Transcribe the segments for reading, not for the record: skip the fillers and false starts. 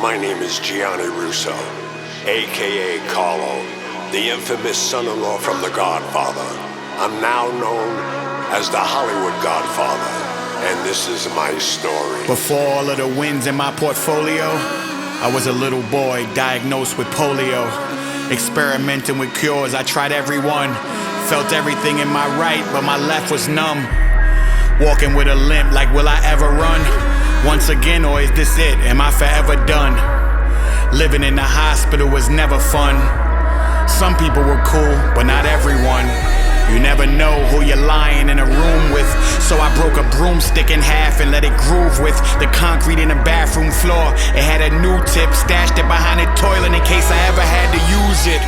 My name is Gianni Russo, a.k.a. Carlo, the infamous son-in-law from The Godfather. I'm now known as the Hollywood Godfather, and this is my story. Before all of the wins in my portfolio, I was a little boy diagnosed with polio. Experimenting with cures, I tried every one. Felt everything in my right, but my left was numb. Walking with a limp, like will I ever run? Once again, or is this it? Am I forever done? Living in the hospital was never fun. Some people were cool, but not everyone. You never know who you're lying in a room with. So I broke a broomstick in half and let it groove with the concrete in the bathroom floor. It had a new tip, stashed it behind the toilet in case I ever had to use it.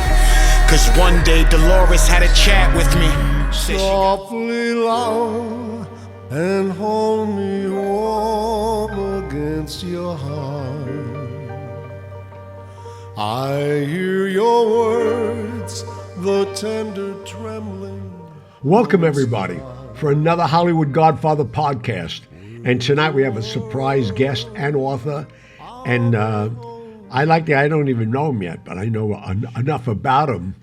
Cause one day Dolores had a chat with me. Softly loud and hold me warm against your heart. I hear your words, the tender trembling. Welcome, everybody, for another Hollywood Godfather podcast. And tonight we have a surprise guest and author. And I don't even know him yet, but I know enough about him.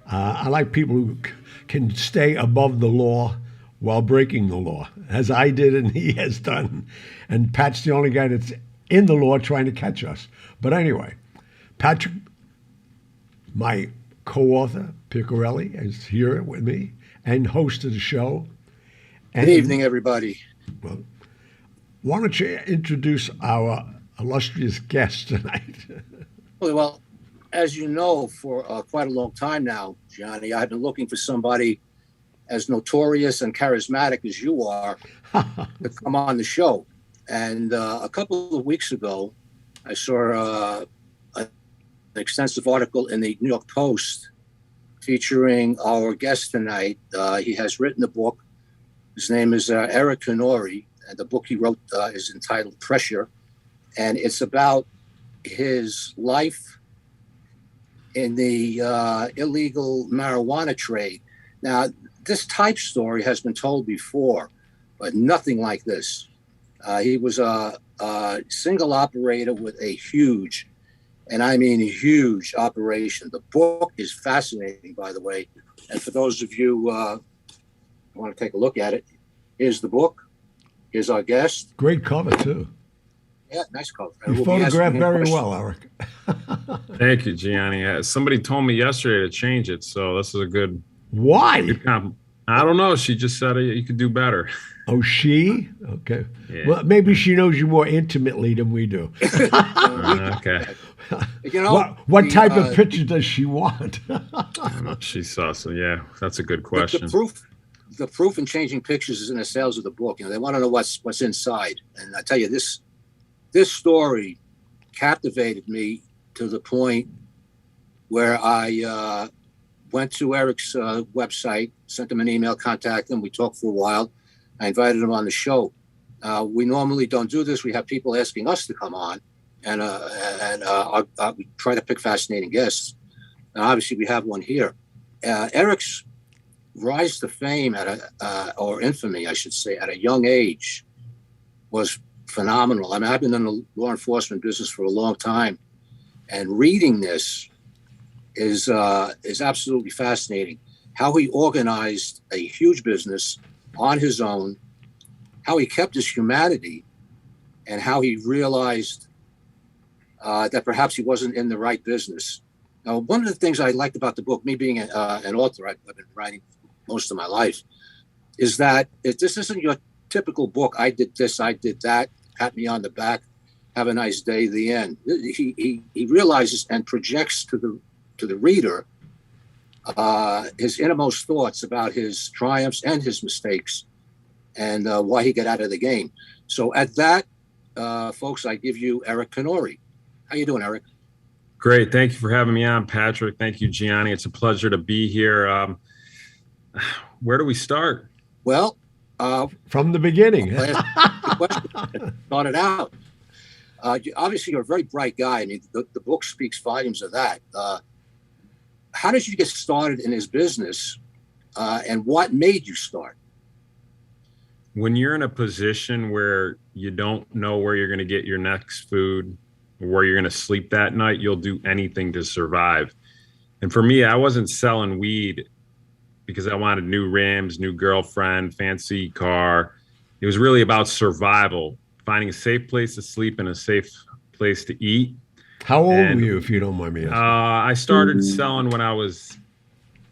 I like people who can stay above the law while breaking the law, as I did and he has done. And Pat's the only guy that's in the law trying to catch us. But anyway, Patrick, my co-author, Piccarelli, is here with me and host of the show. And, good evening, everybody. Well, why don't you introduce our illustrious guest tonight? Well, as you know, for quite a long time now, Gianni, I've been looking for somebody as notorious and charismatic as you are to come on the show. And a couple of weeks ago, I saw an extensive article in the New York Post featuring our guest tonight. He has written a book. His name is Eric Canori, and the book he wrote is entitled Pressure. And it's about his life in the illegal marijuana trade. Now, this type story has been told before, but nothing like this. He was a single operator with a huge, and I mean huge, operation. The book is fascinating, by the way. And for those of you who want to take a look at it, here's the book. Here's our guest. Great cover, too. Yeah, nice cover. You photographed very well, Eric. Thank you, Gianni. Somebody told me yesterday to change it, so this is a good. Why? Good I don't know. She just said you could do better. Oh, she? Okay. Yeah. Well, maybe she knows you more intimately than we do. Okay. You know, what type of picture does she want? She saw so. Yeah, that's a good question. The proof in changing pictures is in the sales of the book. You know, they want to know what's inside, and I tell you, this story captivated me to the point where I went to Eric's website, sent him an email, contacted him. We talked for a while. I invited him on the show. We normally don't do this. We have people asking us to come on, and we try to pick fascinating guests. And obviously, we have one here. Eric's rise to fame or infamy, I should say, at a young age was phenomenal. I mean, I've been in the law enforcement business for a long time, and reading this is absolutely fascinating. How he organized a huge business on his own, how he kept his humanity, and how he realized that perhaps he wasn't in the right business. Now, one of the things I liked about the book, me being an author, I've been writing most of my life, is that this isn't your typical book. I did this, I did that, pat me on the back, have a nice day, the end. He realizes and projects to the reader his innermost thoughts about his triumphs and his mistakes, and why he got out of the game. So at that, folks, I give you Eric Canori. How you doing, Eric? Great. Thank you for having me on, Patrick. Thank you, Gianni. It's a pleasure to be here. Where do we start? Well, from the beginning. Started out. Obviously, you're a very bright guy. I mean, the book speaks volumes of that. How did you get started in this business, and what made you start? When you're in a position where you don't know where you're going to get your next food, where you're going to sleep that night, you'll do anything to survive. And for me, I wasn't selling weed because I wanted new rims, new girlfriend, fancy car. It was really about survival, finding a safe place to sleep and a safe place to eat. How old were you, if you don't mind me asking? I started selling when I was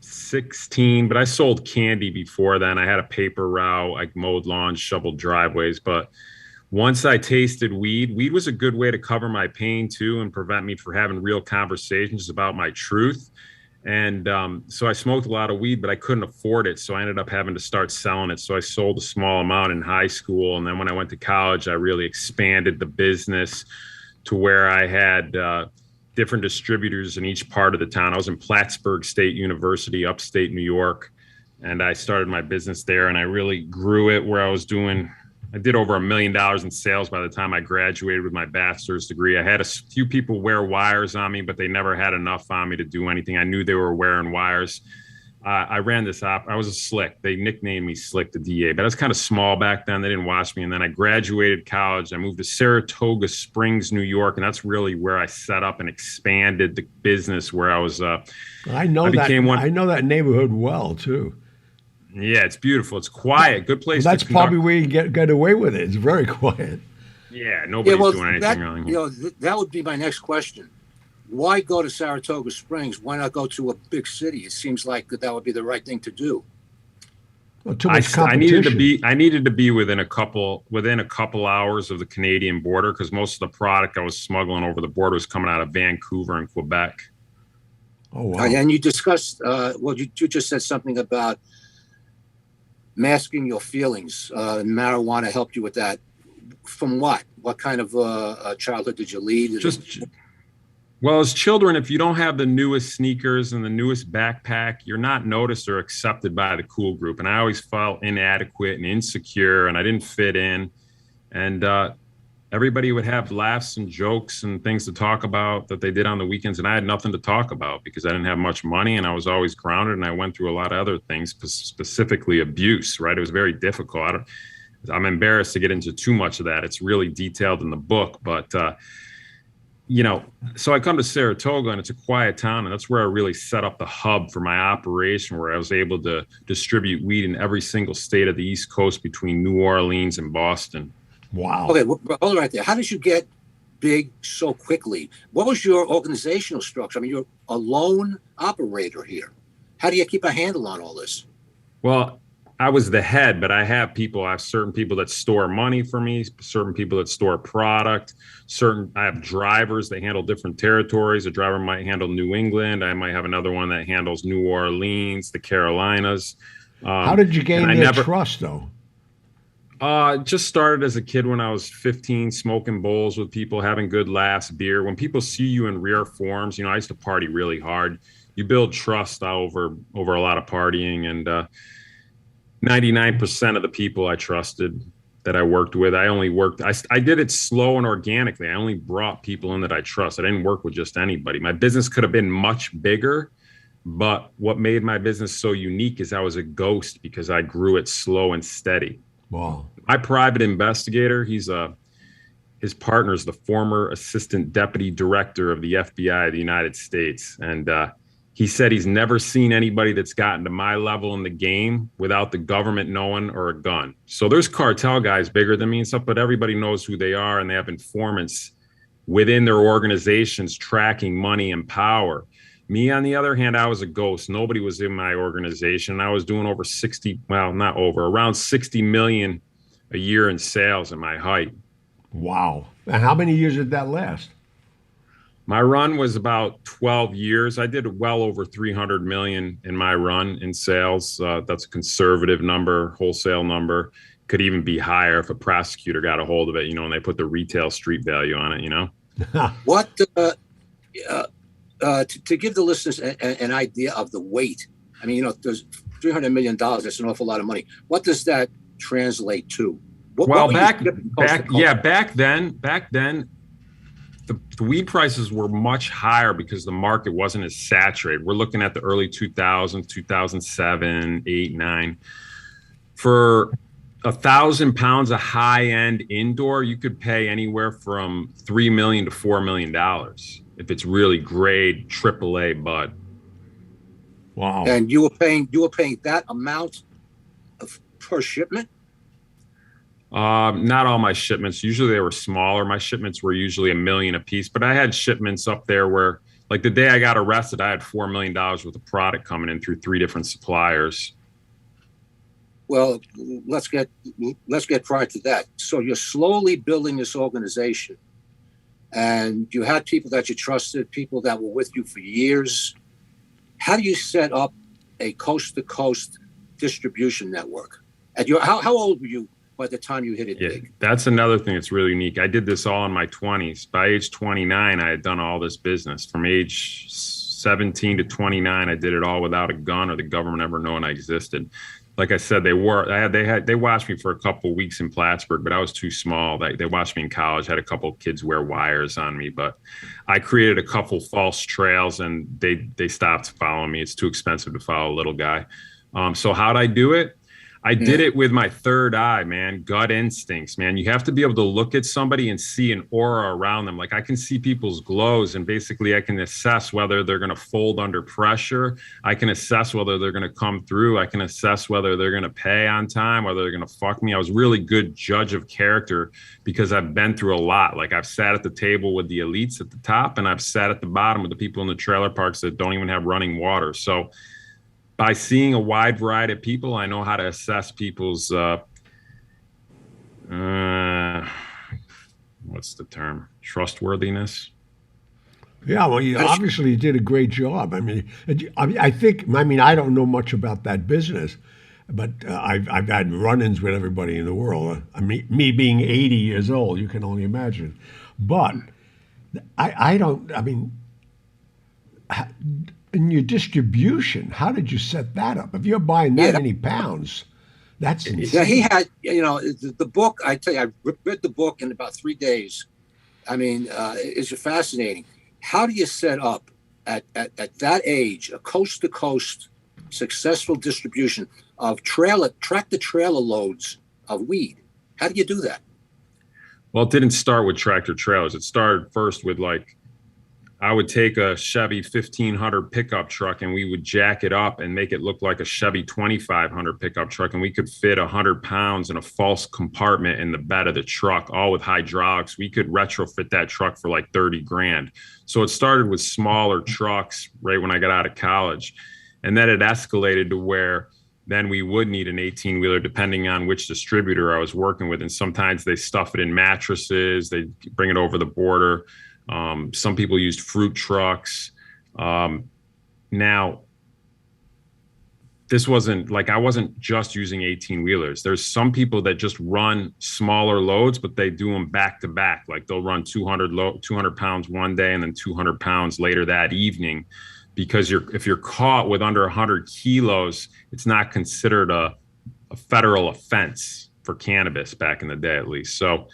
16, but I sold candy before then. I had a paper route. I mowed lawns, shoveled driveways. But once I tasted weed was a good way to cover my pain too and prevent me from having real conversations about my truth. And so I smoked a lot of weed, but I couldn't afford it. So I ended up having to start selling it. So I sold a small amount in high school. And then when I went to college, I really expanded the business to where I had different distributors in each part of the town. I was in Plattsburgh State University, upstate New York, and I started my business there. And I really grew it where I did over $1 million in sales by the time I graduated with my bachelor's degree. I had a few people wear wires on me, but they never had enough on me to do anything. I knew they were wearing wires. I ran this op. I was a Slick. They nicknamed me Slick, the DA, but I was kind of small back then. They didn't watch me. And then I graduated college. I moved to Saratoga Springs, New York. And that's really where I set up and expanded the business where I was. I know that neighborhood well, too. Yeah, it's beautiful. It's quiet. Good place. Well, that's probably where you get away with it. It's very quiet. Yeah, nobody's doing anything wrong. That would be my next question. Why go to Saratoga Springs? Why not go to a big city? It seems like that would be the right thing to do. Well, too much competition. I needed to be within a couple hours of the Canadian border because most of the product I was smuggling over the border was coming out of Vancouver and Quebec. Oh wow! And you discussed. You just said something about masking your feelings. Marijuana helped you with that. From what? What kind of childhood did you lead? Well, as children, if you don't have the newest sneakers and the newest backpack, you're not noticed or accepted by the cool group. And I always felt inadequate and insecure, and I didn't fit in. And everybody would have laughs and jokes and things to talk about that they did on the weekends. And I had nothing to talk about because I didn't have much money and I was always grounded. And I went through a lot of other things, specifically abuse, right? It was very difficult. I'm embarrassed to get into too much of that. It's really detailed in the book, but so I come to Saratoga and it's a quiet town, and that's where I really set up the hub for my operation, where I was able to distribute weed in every single state of the East Coast between New Orleans and Boston. Wow. Okay, hold on right there. How did you get big so quickly? What was your organizational structure? I mean, you're a lone operator here. How do you keep a handle on all this? Well, I was the head, but I have certain people that store money for me, certain people that store product, I have drivers that handle different territories. A driver might handle New England. I might have another one that handles New Orleans, the Carolinas. How did you gain their trust, though? Just started as a kid when I was 15, smoking bowls with people, having good laughs, beer. When people see you in rare forms, I used to party really hard. You build trust over a lot of partying, and 99% of the people I trusted that I worked with, I did it slow and organically. I only brought people in that I trust. I didn't work with just anybody. My business could have been much bigger, but what made my business so unique is I was a ghost because I grew it slow and steady. Wow. My private investigator, his partner is the former assistant deputy director of the FBI of the United States. And he said he's never seen anybody that's gotten to my level in the game without the government knowing or a gun. So there's cartel guys bigger than me and stuff, but everybody knows who they are, and they have informants within their organizations tracking money and power. Me, on the other hand, I was a ghost. Nobody was in my organization. I was doing around 60 million a year in sales at my height. Wow. And how many years did that last? My run was about 12 years. I did well over 300 million in my run in sales. That's a conservative number, wholesale number. Could even be higher if a prosecutor got a hold of it, and they put the retail street value on it, What, to give the listeners an idea of the weight, I mean, there's $300 million. That's an awful lot of money. What does that translate to? Back then, the weed prices were much higher because the market wasn't as saturated. We're looking at the early 2000s, 2007, 8, 9. For 1,000 pounds of high-end indoor, you could pay anywhere from $3 million to $4 million if it's really grade AAA bud. Wow. And you were paying that amount per shipment? Not all my shipments. Usually they were smaller. My shipments were usually $1 million a piece, but I had shipments up there where, like the day I got arrested, I had $4 million worth of product coming in through 3 different suppliers. Well, let's get prior to that. So you're slowly building this organization, and you had people that you trusted, people that were with you for years. How do you set up a coast-to-coast distribution network? And how old were you by the time you hit it big? That's another thing that's really unique. I did this all in my 20s. By age 29, I had done all this business. From age 17 to 29, I did it all without a gun or the government ever knowing I existed. Like I said, they watched me for a couple of weeks in Plattsburgh, but I was too small. They watched me in college, had a couple of kids wear wires on me, but I created a couple false trails and they stopped following me. It's too expensive to follow a little guy. So how'd I do it? I did it with my third eye, man. Gut instincts, man. You have to be able to look at somebody and see an aura around them. Like I can see people's glows, and basically I can assess whether they're going to fold under pressure. I can assess whether they're going to come through. I can assess whether they're going to pay on time, whether they're going to fuck me. I was really good judge of character because I've been through a lot. Like I've sat at the table with the elites at the top, and I've sat at the bottom with the people in the trailer parks that don't even have running water. So by seeing a wide variety of people, I know how to assess people's, what's the term? Trustworthiness. Yeah, well, you obviously did a great job. I mean, I don't know much about that business, but I've had run-ins with everybody in the world. I mean, me being 80 years old, you can only imagine. But in your distribution, how did you set that up? If you're buying that many pounds, that's insane. Yeah, he had, the book, I tell you, I read the book in about 3 days. I mean, it's fascinating. How do you set up at that age, a coast-to-coast successful distribution of tractor trailer loads of weed? How do you do that? Well, it didn't start with tractor trailers. It started first with I would take a Chevy 1500 pickup truck and we would jack it up and make it look like a Chevy 2500 pickup truck. And we could fit 100 pounds in a false compartment in the bed of the truck, all with hydraulics. We could retrofit that truck for like 30 grand. So it started with smaller trucks right when I got out of college. And then it escalated to where then we would need an 18-wheeler depending on which distributor I was working with. And sometimes they stuff it in mattresses, they bring it over the border. Some people used fruit trucks. Now, this wasn't like I wasn't just using 18-wheelers. There's some people that just run smaller loads, but they do them back to back. Like they'll run 200 pounds one day and then 200 pounds later that evening, because if you're caught with under 100 kilos, it's not considered a federal offense for cannabis back in the day, at least. So.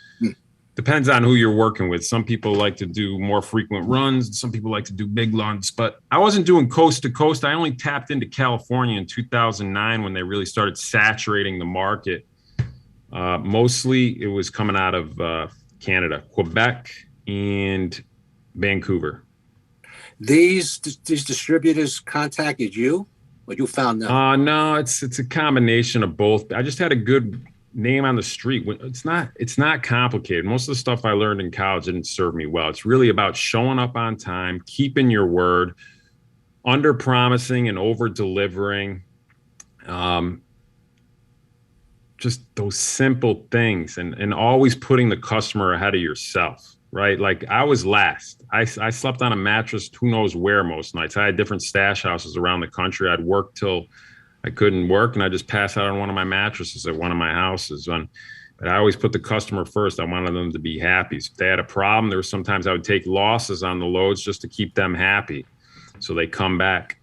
Depends on who you're working with. Some people like to do more frequent runs. Some people like to do big runs, but I wasn't doing coast to coast. I only tapped into California in 2009 when they really started saturating the market. Mostly it was coming out of Canada, Quebec and Vancouver. These distributors contacted you, or you found them? No, it's a combination of both. I just had a good name on the street. It's not complicated. Most of the stuff I learned in college didn't serve me well. It's really about showing up on time, keeping your word, under promising and over delivering. Just those simple things, and always putting the customer ahead of yourself, right? Like I was last. I slept on a mattress who knows where most nights. I had different stash houses around the country. I'd work till I couldn't work, and I just pass out on one of my mattresses at one of my houses. But I always put the customer first. I wanted them to be happy. So if they had a problem, there were sometimes I would take losses on the loads just to keep them happy, so they come back.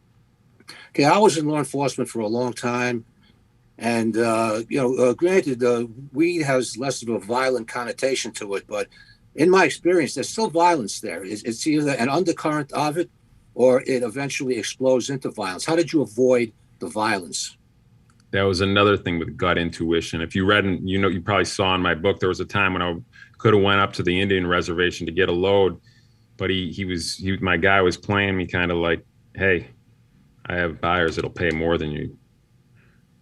Okay, I was in law enforcement for a long time, and granted, weed has less of a violent connotation to it, but in my experience, there's still violence there. It's either an undercurrent of it, or it eventually explodes into violence. How did you avoid the violence? that was another thing with gut intuition. If you read, and you probably saw in my book, there was a time when I could have went up to the Indian reservation to get a load, but my guy was playing me kind of like, hey, I have buyers that'll pay more than you.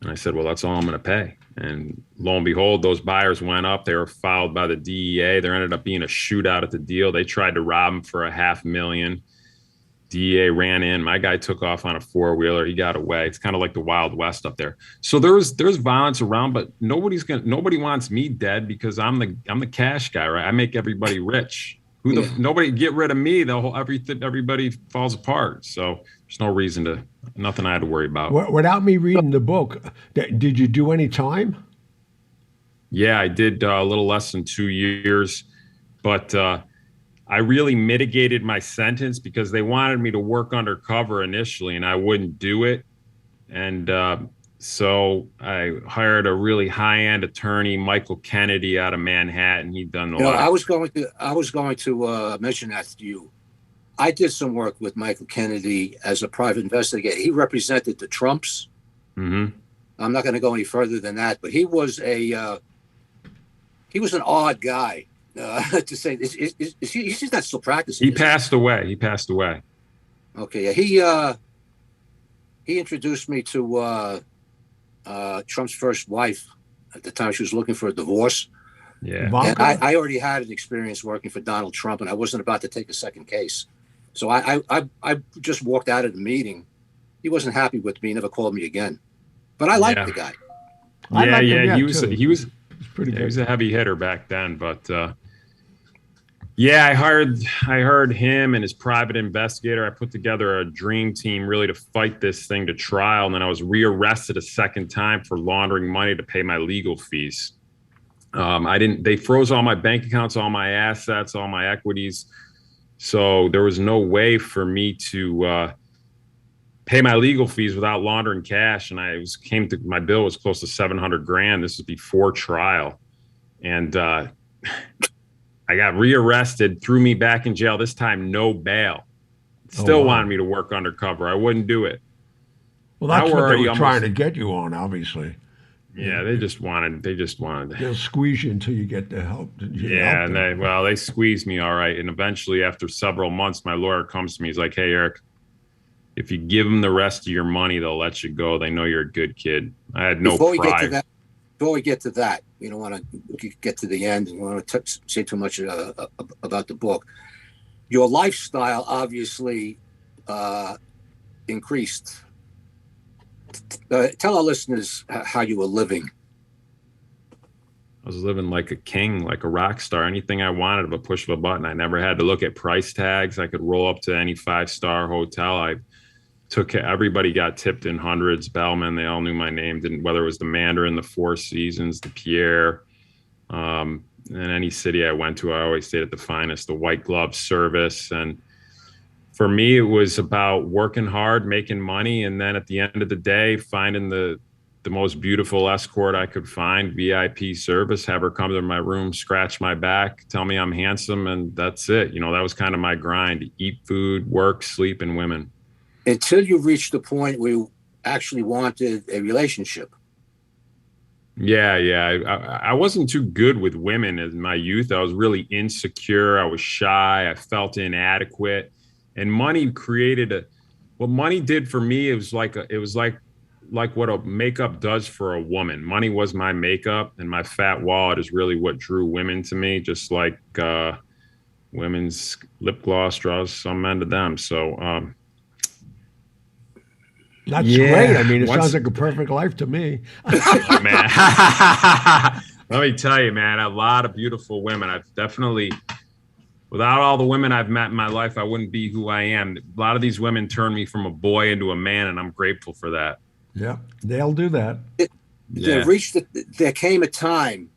And I said, well, that's all I'm going to pay. And lo and behold, those buyers went up. They were fouled by the DEA. There ended up being a shootout at the deal. They tried to rob him for $500,000. DEA ran in. My guy took off on a four-wheeler. He got away. It's kind of like the Wild West up there. So there's violence around, but nobody wants me dead because I'm the cash guy, right? I make everybody rich. Nobody get rid of me. Everybody falls apart. So there's no reason nothing I had to worry about. Without me reading the book, did you do any time? Yeah, I did a little less than 2 years, but I really mitigated my sentence because they wanted me to work undercover initially, and I wouldn't do it. And so I hired a really high-end attorney, Michael Kennedy, out of Manhattan. He'd done a lot. I was going to mention that to you. I did some work with Michael Kennedy as a private investigator. He represented the Trumps. Mm-hmm. I'm not going to go any further than that, but he was an odd guy. To say, he's not still practicing. He passed away. Okay, yeah, he introduced me to Trump's first wife. At the time, she was looking for a divorce. Yeah, and I already had an experience working for Donald Trump, and I wasn't about to take a second case. So I just walked out of the meeting. He wasn't happy with me. He never called me again. But I liked the guy. He was pretty good. He was a heavy hitter back then, but. Yeah, I hired him and his private investigator. I put together a dream team really to fight this thing to trial. And then I was rearrested a second time for laundering money to pay my legal fees. They froze all my bank accounts, all my assets, all my equities. So there was no way for me to pay my legal fees without laundering cash. And my bill was close to $700,000. This was before trial. And, I got rearrested, threw me back in jail. This time, no bail. Still wanted me to work undercover. I wouldn't do it. Well, that's what they were trying to get you on, obviously. Yeah, they just wanted. They'll squeeze you until you get the help. Yeah, and they squeezed me all right. And eventually, after several months, my lawyer comes to me. He's like, "Hey, Eric, if you give them the rest of your money, they'll let you go. They know you're a good kid." I had no pride. Before we get to that, we don't want to get to the end and we don't want to say too much about the book. Your lifestyle obviously increased. Tell our listeners how you were living. I was living like a king, like a rock star. Anything I wanted of a push of a button. I never had to look at price tags. I could roll up to any 5-star hotel. Everybody got tipped in hundreds. Bellman, they all knew my name. Whether it was the Mandarin, the Four Seasons, the Pierre, in any city I went to, I always stayed at the finest, the white glove service. And for me, it was about working hard, making money, and then at the end of the day, finding the most beautiful escort I could find, VIP service, have her come to my room, scratch my back, tell me I'm handsome, and that's it. That was kind of my grind: eat food, work, sleep, and women. Until you reached the point where you actually wanted a relationship. Yeah. I wasn't too good with women in my youth. I was really insecure. I was shy. I felt inadequate. And money what money did for me, it was like what a makeup does for a woman. Money was my makeup, and my fat wallet is really what drew women to me, just like women's lip gloss draws some men to them. So, that's great. I mean, it sounds like a perfect life to me. Oh, man. Let me tell you, man, a lot of beautiful women. I've definitely, without all the women I've met in my life, I wouldn't be who I am. A lot of these women turned me from a boy into a man, and I'm grateful for that. Yeah, they'll do that. There came a time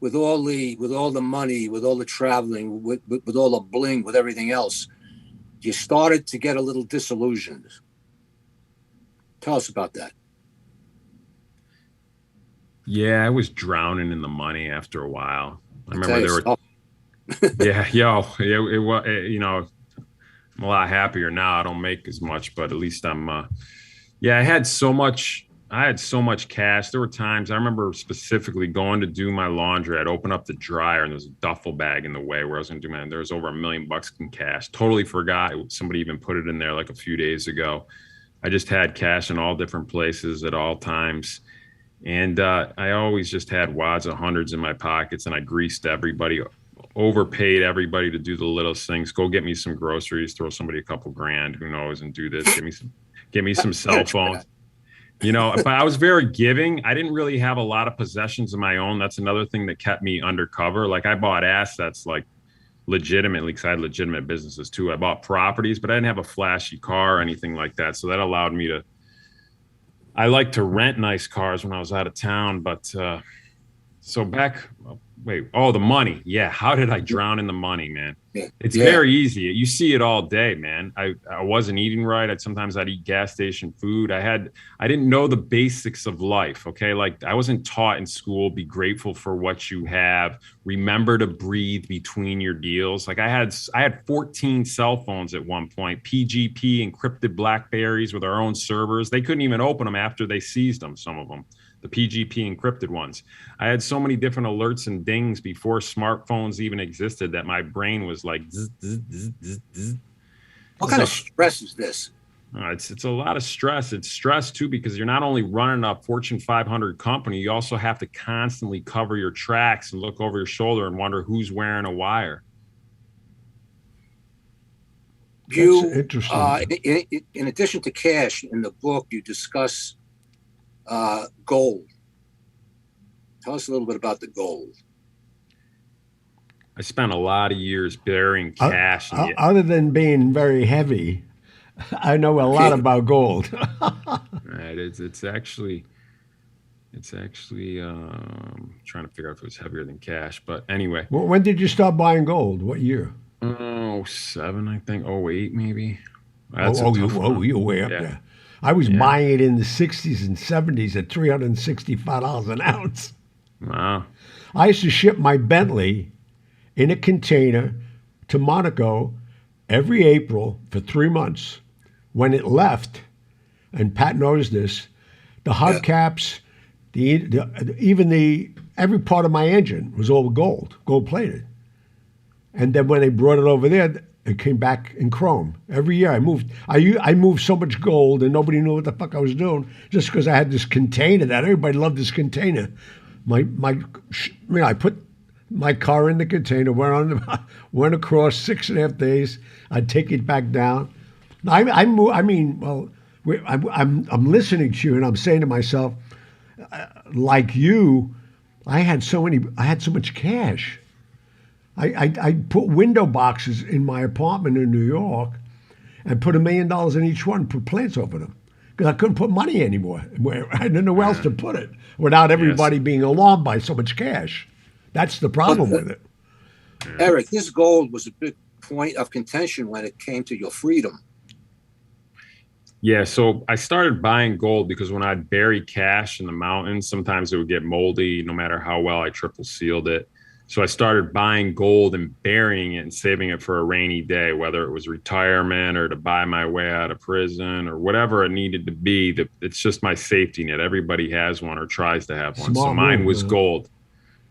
with all the money, with all the traveling, with all the bling, with everything else, you started to get a little disillusioned. Tell us about that. Yeah, I was drowning in the money after a while. I remember there were. It was. I'm a lot happier now. I don't make as much, but at least I'm. I had so much I had so much cash. There were times I remember specifically going to do my laundry. I'd open up the dryer and there's a duffel bag in the way where I was going to do my. There was over $1 million in cash. Totally forgot somebody even put it in there like a few days ago. I just had cash in all different places at all times, and I always just had wads of hundreds in my pockets, and I greased everybody, overpaid everybody to do the littlest things. Go get me some groceries, throw somebody a couple grand, who knows, and do this. Give me some cell phones. You know, but I was very giving. I didn't really have a lot of possessions of my own. That's another thing that kept me undercover. Like I bought assets like legitimately because I had legitimate businesses too. I bought properties, but I didn't have a flashy car or anything like that. So that allowed me to, I like to rent nice cars when I was out of town. But so the money. Yeah. How did I drown in the money, man? Yeah. It's very easy. You see it all day, man. I wasn't eating right. I'd eat gas station food. I didn't know the basics of life. Okay. Like I wasn't taught in school, be grateful for what you have. Remember to breathe between your deals. Like I had 14 cell phones at one point, PGP encrypted Blackberries with our own servers. They couldn't even open them after they seized them. Some of them. The PGP encrypted ones. I had so many different alerts and dings before smartphones even existed that my brain was like, zzz, zzz, zzz, zzz, zzz. What kind of stress is this? It's a lot of stress. It's stress too, because you're not only running a Fortune 500 company, you also have to constantly cover your tracks and look over your shoulder and wonder who's wearing a wire. That's interesting. In addition to cash, in the book, you discuss gold. Tell us a little bit about the gold. I spent a lot of years burying cash. Other than being very heavy, I know a lot about gold. Right, it's actually trying to figure out if it was heavier than cash. But anyway, Well, when did you start buying gold? What year? 07, I think. 08 maybe. You're way up there. I was buying it in the 60s and 70s at $365 an ounce. Wow. I used to ship my Bentley in a container to Monaco every April for 3 months. When it left, and Pat knows this, the hubcaps, every part of my engine was all gold plated. And then when they brought it over there, it came back in chrome. Every year I moved so much gold and nobody knew what the fuck I was doing just because I had this container that everybody loved this container. I put my car in the container, went across 6.5 days. I'd take it back down. I'm listening to you and I'm saying to myself, like you, I had so much cash. I put window boxes in my apartment in New York and put $1 million in each one, put plants over them. Because I couldn't put money anymore. I didn't know where else to put it without everybody being alarmed by so much cash. That's the problem with it. Eric, this gold was a big point of contention when it came to your freedom. Yeah, so I started buying gold because when I'd bury cash in the mountains, sometimes it would get moldy no matter how well I triple sealed it. So I started buying gold and burying it and saving it for a rainy day, whether it was retirement or to buy my way out of prison or whatever it needed to be. It's just my safety net. Everybody has one or tries to have one. So mine was gold.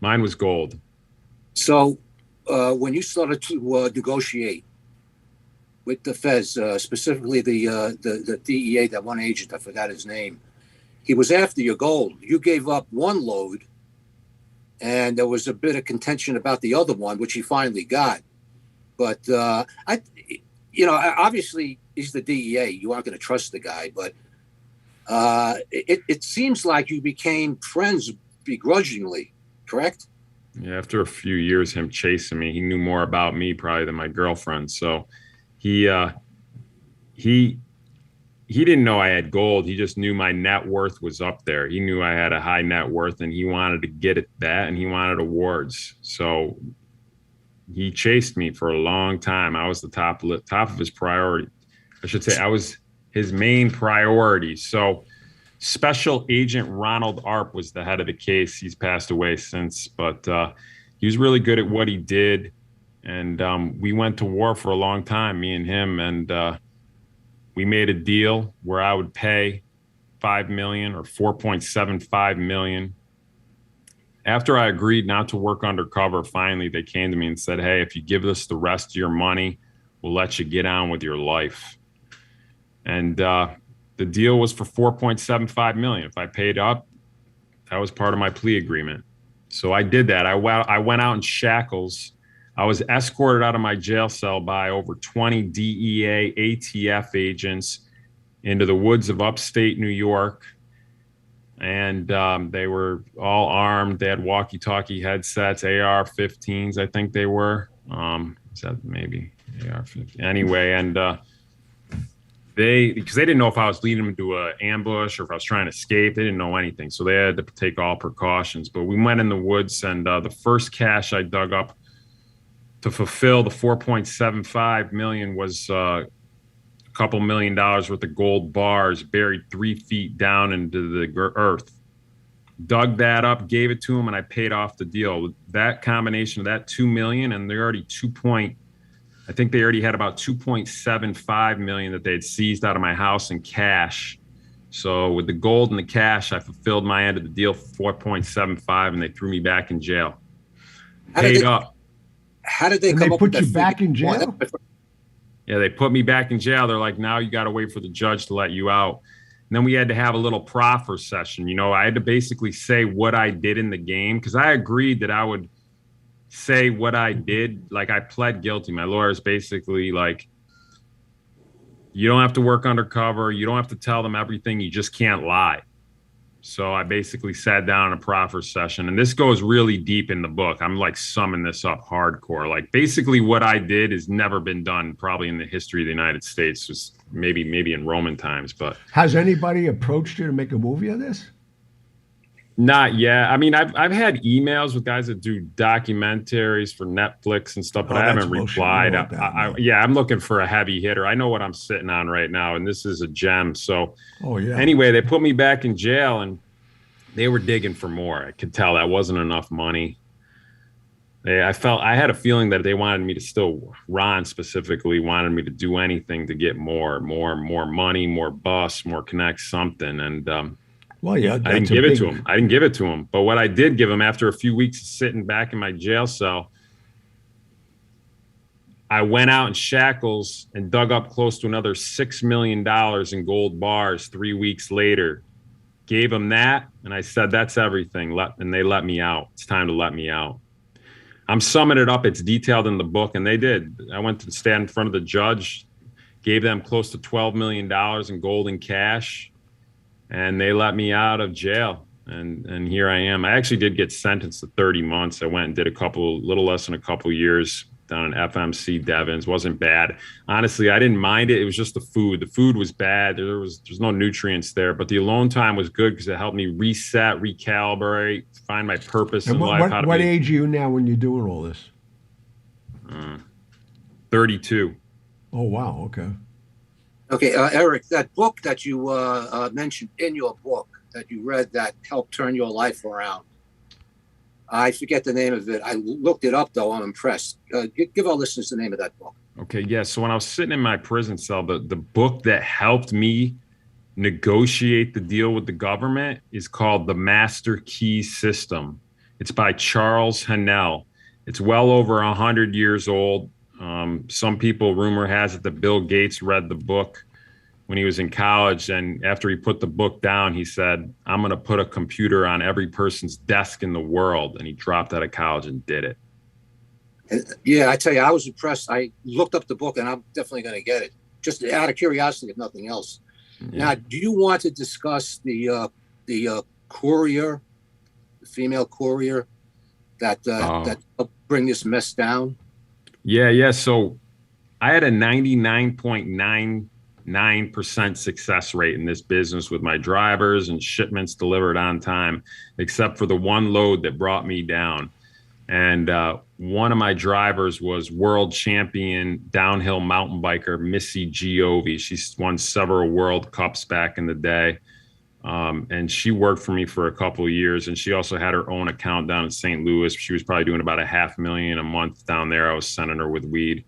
Mine was gold. So when you started to negotiate with the feds, specifically the DEA, that one agent, I forgot his name, he was after your gold. You gave up one load. And there was a bit of contention about the other one, which he finally got. But obviously he's the DEA. You aren't going to trust the guy. But it seems like you became friends begrudgingly, correct? Yeah, after a few years, him chasing me, he knew more about me probably than my girlfriend. So he didn't know I had gold. He just knew my net worth was up there. He knew I had a high net worth and he wanted to get at that and he wanted awards. So he chased me for a long time. I was the top of his priority. I should say I was his main priority. So Special Agent Ronald Arp was the head of the case. He's passed away since, but he was really good at what he did. And we went to war for a long time, me and him. And we made a deal where I would pay $4.5 million or $4.75 million. After I agreed not to work undercover, finally they came to me and said, hey, if you give us the rest of your money, we'll let you get on with your life. And the deal was for $4.75 million. If I paid up, that was part of my plea agreement. So I did that. I went out in shackles. I was escorted out of my jail cell by over 20 DEA ATF agents into the woods of upstate New York. And they were all armed. They had walkie-talkie headsets, AR-15s, I think they were. Is that maybe AR-15? Anyway, and because they didn't know if I was leading them to an ambush or if I was trying to escape. They didn't know anything. So they had to take all precautions. But we went in the woods, and the first cash I dug up to fulfill the $4.75 million was a couple $1 million worth of gold bars buried 3 feet down into the earth. Dug that up, gave it to them, and I paid off the deal. That combination of that $2 million, and they're already I think they already had about $2.75 million that they had seized out of my house in cash. So with the gold and the cash, I fulfilled my end of the deal for $4.75, and they threw me back in jail. Paid up. How did they And come they up with put that you back figure? in jail? Yeah, they put me back in jail. They're like, now you got to wait for the judge to let you out. And then we had to have a little proffer session. You know, I had to basically say what I did in the game, because I agreed that I would say what I did. Like, I pled guilty. My lawyer's basically like, you don't have to work undercover. You don't have to tell them everything. You just can't lie. So I basically sat down in a proffer session, and this goes really deep in the book. I'm like summing this up hardcore. Like, basically what I did has never been done probably in the history of the United States, just maybe in Roman times. But Has anybody approached you to make a movie of this? not yet. I mean, I've had emails with guys that do documentaries for Netflix and stuff, but I haven't bullshit. replied. You know that, Yeah, I'm looking for a heavy hitter. I know what I'm sitting on right now, and this is a gem. So yeah. anyway, they put me back in jail, and they were digging for more. I could tell that wasn't enough money. I had a feeling that they wanted me to still, Ron specifically wanted me to do anything to get more money, more bus, more connect, something. And well, yeah, I didn't give it to him. I didn't give it to him. But what I did give him after a few weeks of sitting back in my jail cell, I went out in shackles and dug up close to another $6 million in gold bars 3 weeks later. Gave them that, and I said, that's everything. And they let me out. It's time to let me out. I'm summing it up. It's detailed in the book, and they did. I went to stand in front of the judge, gave them close to $12 million in gold and cash, and they let me out of jail. And here I am. I actually did get sentenced to 30 months. I went and did little less than a couple years down in FMC Devens. Wasn't bad. Honestly, I didn't mind it. It was just the food. The food was bad. There's no nutrients there, but the alone time was good because it helped me reset, recalibrate, find my purpose in life. What age are you now when you're doing all this? 32. Oh, wow. Okay. Okay, Eric, that book that you mentioned in your book that you read that helped turn your life around, I forget the name of it. I looked it up, though. I'm impressed. Give our listeners the name of that book. Okay, yeah. So when I was sitting in my prison cell, the book that helped me negotiate the deal with the government is called The Master Key System. It's by Charles Hannell. It's well over 100 years old. Some people, rumor has it that Bill Gates read the book when he was in college, and after he put the book down, he said, I'm going to put a computer on every person's desk in the world, and he dropped out of college and did it. Yeah, I tell you, I was impressed. I looked up the book, and I'm definitely going to get it, just out of curiosity, if nothing else. Yeah. Now, do you want to discuss the courier, the female courier that helped bring this mess down? Yeah. So I had a 99.99% success rate in this business with my drivers and shipments delivered on time, except for the one load that brought me down. And one of my drivers was world champion downhill mountain biker Missy Giovi. She's won several World Cups back in the day. And she worked for me for a couple of years. And she also had her own account down in St. Louis. She was probably doing about $500,000 a month down there. I was sending her with weed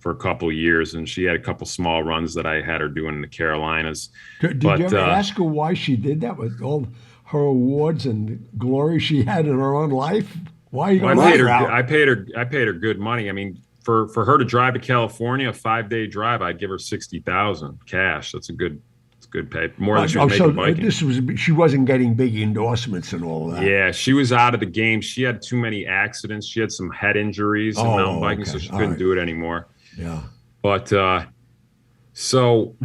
for a couple of years, and she had a couple small runs that I had her doing in the Carolinas. Did But, you ever ask her why she did that with all her awards and glory she had in her own life? Why are you going to let her out? I paid her good money. I mean, for her to drive to California, a 5-day drive, I'd give her $60,000 cash. That's good pay. More than she was making biking. She wasn't getting big endorsements and all that. Yeah, she was out of the game. She had too many accidents. She had some head injuries in mountain biking, so she couldn't do it anymore. Yeah. But so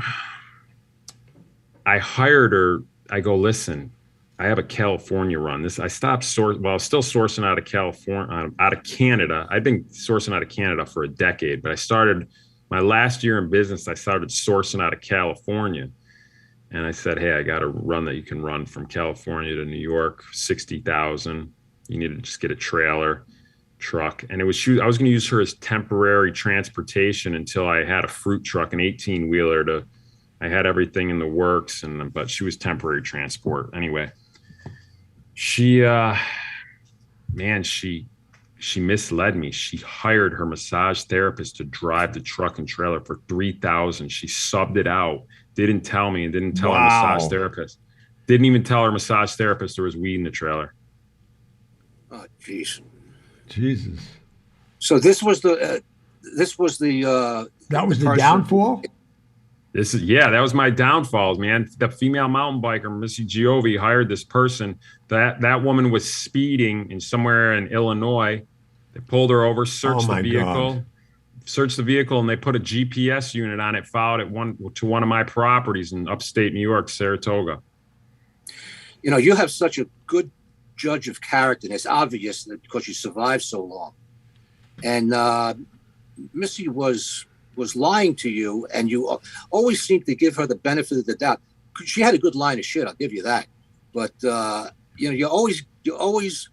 I hired her. I go, listen, I have a California run. I stopped I was still sourcing out of California, out of Canada. I've been sourcing out of Canada for a decade, but I started my last year in business. I started sourcing out of California. And I said, hey, I got a run that you can run from California to New York, 60,000. You need to just get a trailer, truck. And I was going to use her as temporary transportation until I had a fruit truck, an 18-wheeler I had everything in the works, but she was temporary transport. Anyway, she misled me. She hired her massage therapist to drive the truck and trailer for $3,000. She subbed it out. Didn't tell me and didn't tell her massage therapist. Didn't even tell her massage therapist there was weed in the trailer. Oh, jeez. Jesus. So this was the that was the downfall? That was my downfall, man. The female mountain biker, Missy Giove, hired this person. That woman was speeding somewhere in Illinois. They pulled her over, searched the vehicle. Searched the vehicle, and they put a GPS unit on it, filed it to one of my properties in upstate New York, Saratoga. You know, you have such a good judge of character, and it's obvious that because you survived so long. And Missy was lying to you, and you always seemed to give her the benefit of the doubt. She had a good line of shit, I'll give you that. But you always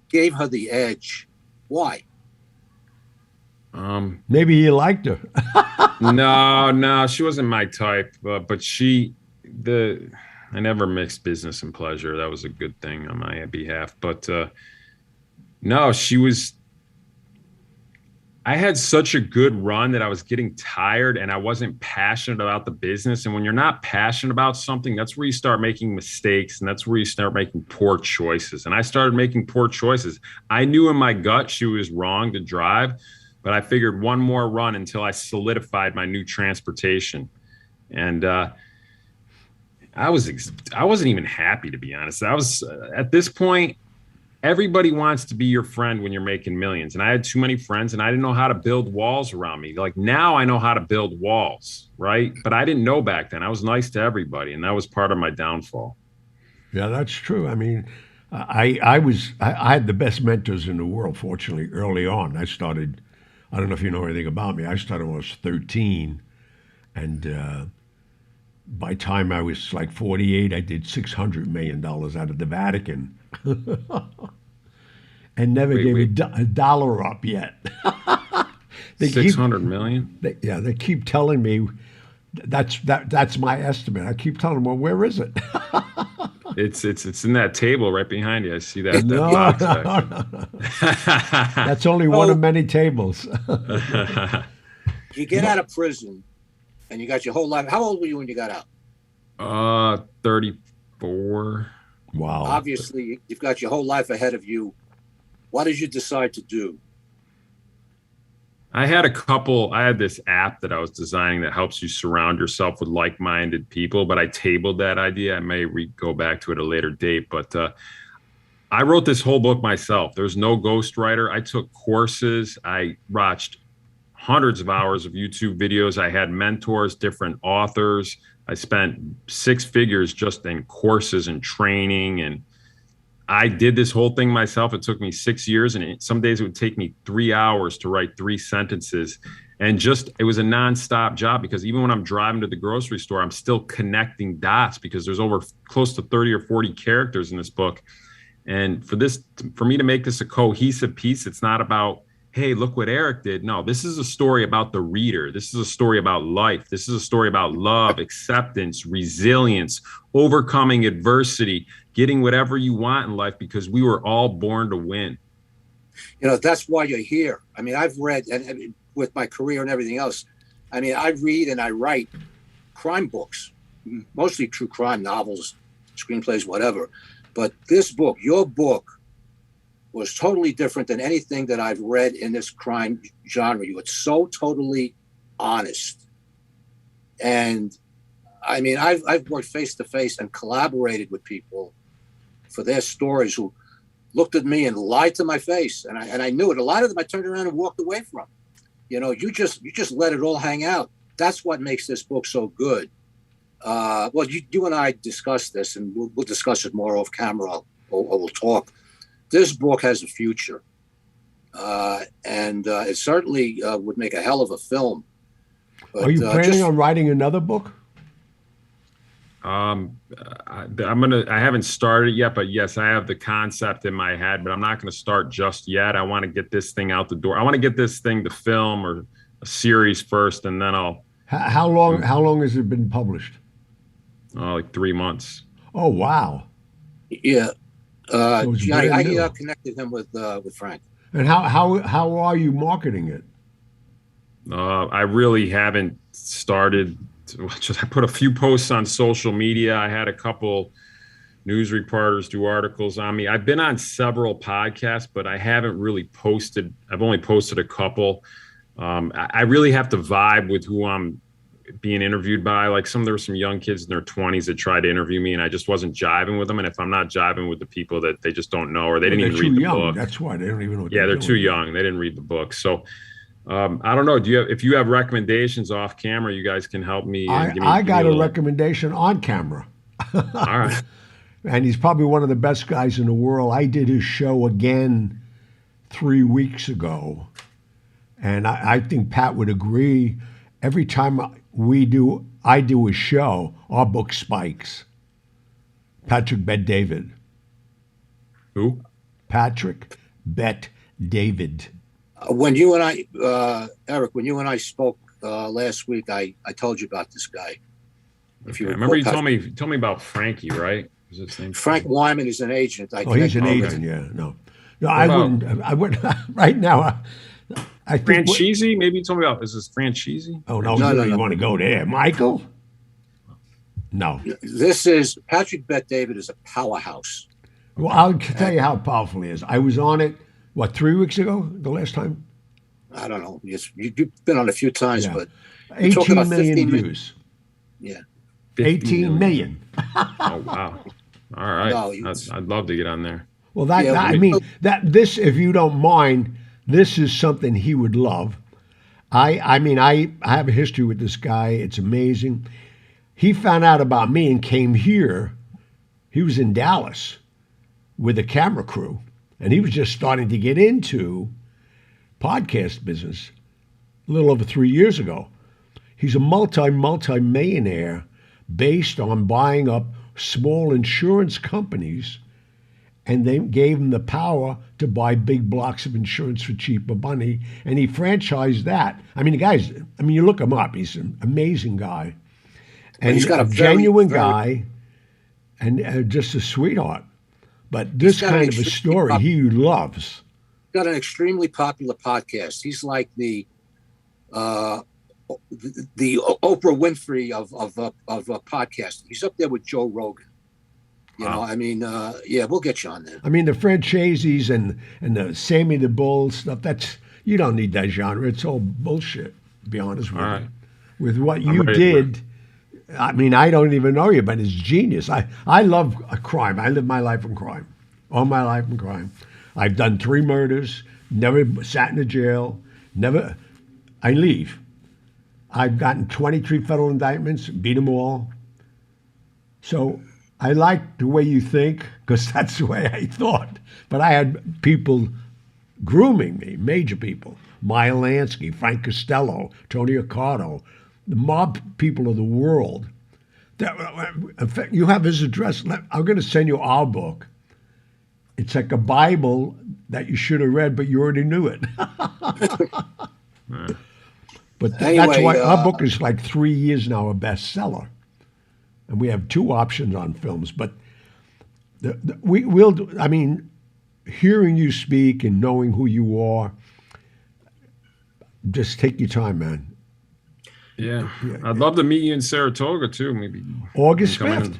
gave her the edge. Why? Maybe you liked her. No, she wasn't my type. But I never mixed business and pleasure. That was a good thing on my behalf. But no, she was. I had such a good run that I was getting tired, and I wasn't passionate about the business. And when you're not passionate about something, that's where you start making mistakes, and that's where you start making poor choices. And I started making poor choices. I knew in my gut she was wrong to drive. But I figured one more run until I solidified my new transportation. And I wasn't even happy, to be honest. I was at this point, everybody wants to be your friend when you're making millions. And I had too many friends, and I didn't know how to build walls around me. Like now I know how to build walls, right? But I didn't know back then. I was nice to everybody, and that was part of my downfall. Yeah, that's true. I mean, I had the best mentors in the world, fortunately, early on. I don't know if you know anything about me. I started when I was 13, and by time I was like 48, I did $600 million out of the Vatican, and never gave a dollar up yet. 600 million? They keep telling me that's my estimate. I keep telling them, well, where is it? It's in that table right behind you. I see that. No. That's only one of many tables. You get out of prison, and you got your whole life. How old were you when you got out? 34. Wow. Obviously, you've got your whole life ahead of you. What did you decide to do? I had this app that I was designing that helps you surround yourself with like-minded people, but I tabled that idea. I may go back to it at a later date, but I wrote this whole book myself. There's no ghostwriter. I took courses. I watched hundreds of hours of YouTube videos. I had mentors, different authors. I spent 6 figures just in courses and training, and I did this whole thing myself. It took me 6 years, and some days it would take me 3 hours to write 3 sentences. And it was a nonstop job, because even when I'm driving to the grocery store, I'm still connecting dots, because there's over close to 30 or 40 characters in this book. And for me to make this a cohesive piece, it's not about, hey, look what Eric did. No, this is a story about the reader. This is a story about life. This is a story about love, acceptance, resilience, overcoming adversity, getting whatever you want in life, because we were all born to win. You know, that's why you're here. I mean, I've read, and with my career and everything else, I mean, I read and I write crime books, mostly true crime novels, screenplays, whatever. But this book, your book, was totally different than anything that I've read in this crime genre. You were so totally honest. And I mean, I've worked face to face and collaborated with people for their stories who looked at me and lied to my face. And I knew it. A lot of them I turned around and walked away from. You know, you just let it all hang out. That's what makes this book so good. Well, you and I discussed this, and we'll discuss it more off camera, or we'll talk. This book has a future, and it certainly would make a hell of a film. But, are you planning on writing another book? I haven't started yet, but yes, I have the concept in my head, but I'm not going to start just yet. I want to get this thing out the door. I want to get this thing to film or a series first, and then I'll. How long has it been published? Like 3 months. Oh, wow. Yeah. So I connected him with Frank. And how are you marketing it? I really haven't started. I put a few posts on social media. I had a couple news reporters do articles on me. I've been on several podcasts, but I haven't really posted. I've only posted a couple. I really have to vibe with who I'm being interviewed by. Like there were some young kids in their 20s that tried to interview me, and I just wasn't jiving with them. And if I'm not jiving with the people that they just don't know, or they didn't even read the book. That's why they don't even know. Yeah, they're too young. They didn't read the book. So I don't know. If you have recommendations off camera, you guys can help me. I got a recommendation on camera. All right. And he's probably one of the best guys in the world. I did his show again 3 weeks ago. And I think Pat would agree. Every time I do a show, our book spikes. Patrick Bet David. Who? Patrick Bet David. When you and I, Eric, when you and I spoke last week, I told you about this guy. If you remember, you told me about Frankie, right? Is his name Frank Wyman is an agent. He's an agent. Yeah, no, I wouldn't right now. I think Franchise? Maybe you told me about. Is this Franchise? Oh no, you want to go there, Michael? No. This is Patrick Bet David is a powerhouse. Well, I'll tell you how powerful he is. I was on it. What, 3 weeks ago? The last time? I don't know. You've been on a few times, but 18 million views. Yeah. 18 million. Oh wow! All right, no, I'd love to get on there. Well, this, if you don't mind, this is something he would love. I have a history with this guy. It's amazing. He found out about me and came here. He was in Dallas with a camera crew, and he was just starting to get into podcast business a little over 3 years ago. He's a multi-millionaire based on buying up small insurance companies, and they gave him the power to buy big blocks of insurance for cheaper money, and he franchised that. I mean, you look him up. He's an amazing guy. And he's got a genuine guy and just a sweetheart. But this kind of a story he loves. He's got an extremely popular podcast. He's like the Oprah Winfrey of podcasting. He's up there with Joe Rogan. You know, I mean, we'll get you on there. I mean, the franchisees and the Sammy the Bull stuff, you don't need that genre. It's all bullshit, to be honest with you. With what you did, I mean, I don't even know you, but it's genius. I love crime. I live my life in crime. All my life in crime. I've done 3 murders, never sat in a jail, I leave. I've gotten 23 federal indictments, beat them all. So I like the way you think, because that's the way I thought. But I had people grooming me, major people. Maya Lansky, Frank Costello, Tony Accardo, the mob people of the world. In fact, you have his address. I'm going to send you our book. It's like a Bible that you should have read, but you already knew it. But that's why our book is like 3 years now a bestseller. And we have 2 options on films. But we'll do, I mean, hearing you speak and knowing who you are, just take your time, man. Yeah. I'd love to meet you in Saratoga too. Maybe August come in. 5th,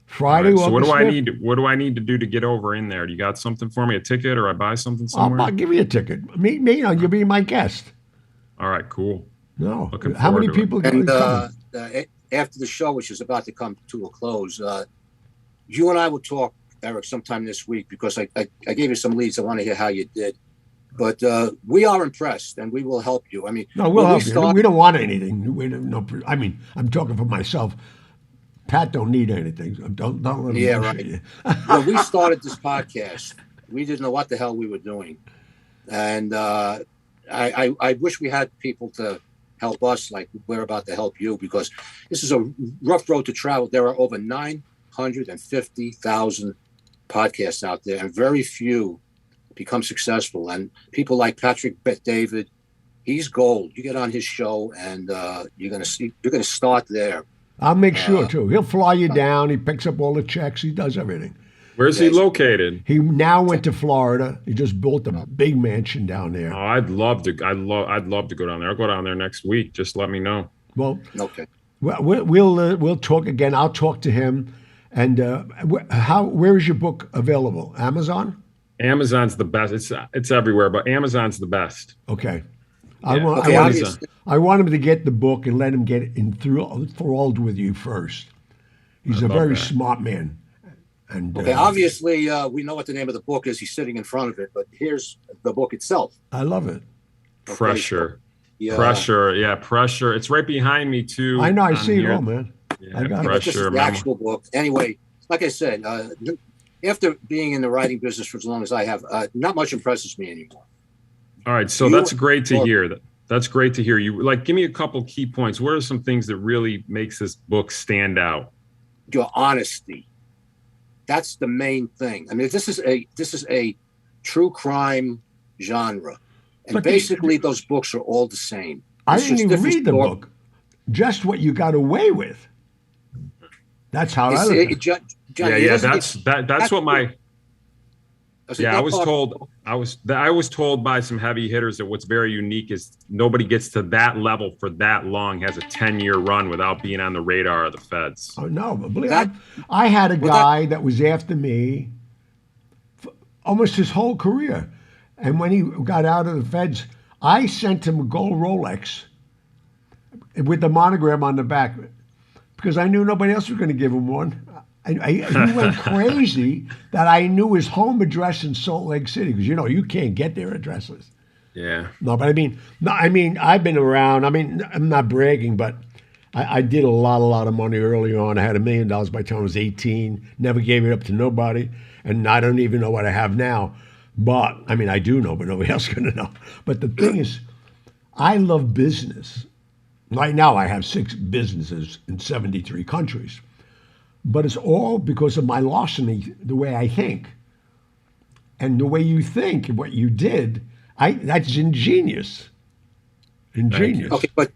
Friday. Right, so what do I 5th. need? What do I need to do to get over in there? Do you got something for me? A ticket, or I buy something somewhere? I'll give you a ticket. Me, you'll be my guest. All right, cool. No, Looking how many forward to it. people And coming? after the show, which is about to come to a close, you and I will talk, Eric, sometime this week, because I gave you some leads. I want to hear how you did. But we are impressed, and we will help you. I mean, No, we'll help you. We don't want anything. We don't, no, I mean, I'm talking for myself. Pat don't need anything. Don't let him. Yeah, right. When we started this podcast, we didn't know what the hell we were doing, and I wish we had people to help us like we're about to help you, because this is a rough road to travel. There are over 950,000 podcasts out there, and very few become successful. And people like Patrick Bet-David, he's gold. You get on his show, and you're gonna start there. I'll make sure too. He'll fly you down. He picks up all the checks. He does everything. Where's he located? He now went to Florida. He just built a big mansion down there. Oh, I'd love to go down there. I'll go down there next week. Just let me know. Well, okay. We'll talk again. I'll talk to him. And where is your book available? Amazon? Amazon's the best. It's everywhere, but Amazon's the best. Okay. Yeah. I want him to get the book and let him get enthralled with you first. He's a very smart man. And okay, obviously, we know what the name of the book is. He's sitting in front of it, but here's the book itself. I love it. Pressure. Yeah. Pressure. Yeah, pressure. It's right behind me, too. I know. I see it all, man. Yeah, I got Pressure. This is the actual book. Anyway, like I said, after being in the writing business for as long as I have, not much impresses me anymore. All right, so that's great to hear. That's great to hear. You give me a couple key points. What are some things that really makes this book stand out? Your honesty. That's the main thing. I mean, this is a true crime genre, and but basically those books are all the same. I didn't even read the book. Just what you got away with. That's how I look at it. Johnny, that's what my. I was told by some heavy hitters that what's very unique is nobody gets to that level for that long, has a 10-year run without being on the radar of the feds. Oh, no. But believe I had a guy that was after me for almost his whole career. And when he got out of the feds, I sent him a gold Rolex with the monogram on the back because I knew nobody else was going to give him one. He went crazy that I knew his home address in Salt Lake City because you can't get their addresses. Yeah. No, but I mean, I've been around. I mean, I'm not bragging, but I did a lot of money early on. I had $1 million by the time I was 18. Never gave it up to nobody, and I don't even know what I have now. But I mean, I do know, but nobody else is going to know. But the thing is, I love business. Right now, I have 6 businesses in 73 countries. But it's all because of my larceny, the way I think. And the way you think, what you did, that's ingenious. Ingenious. Okay, but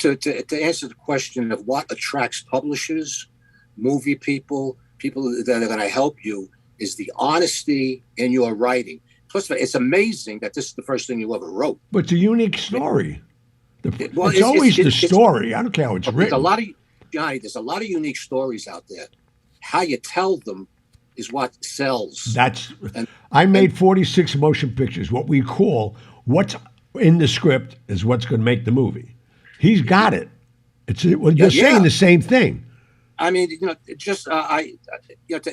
to answer the question of what attracts publishers, movie people that are going to help you, is the honesty in your writing. Plus, it's amazing that this is the first thing you ever wrote. But it's a unique story. It's always the story. I don't care how it's written. Johnny, there's a lot of unique stories out there. How you tell them is what sells. I made 46 motion pictures. What we call what's in the script is what's going to make the movie. He's got it. You're saying the same thing. I mean, to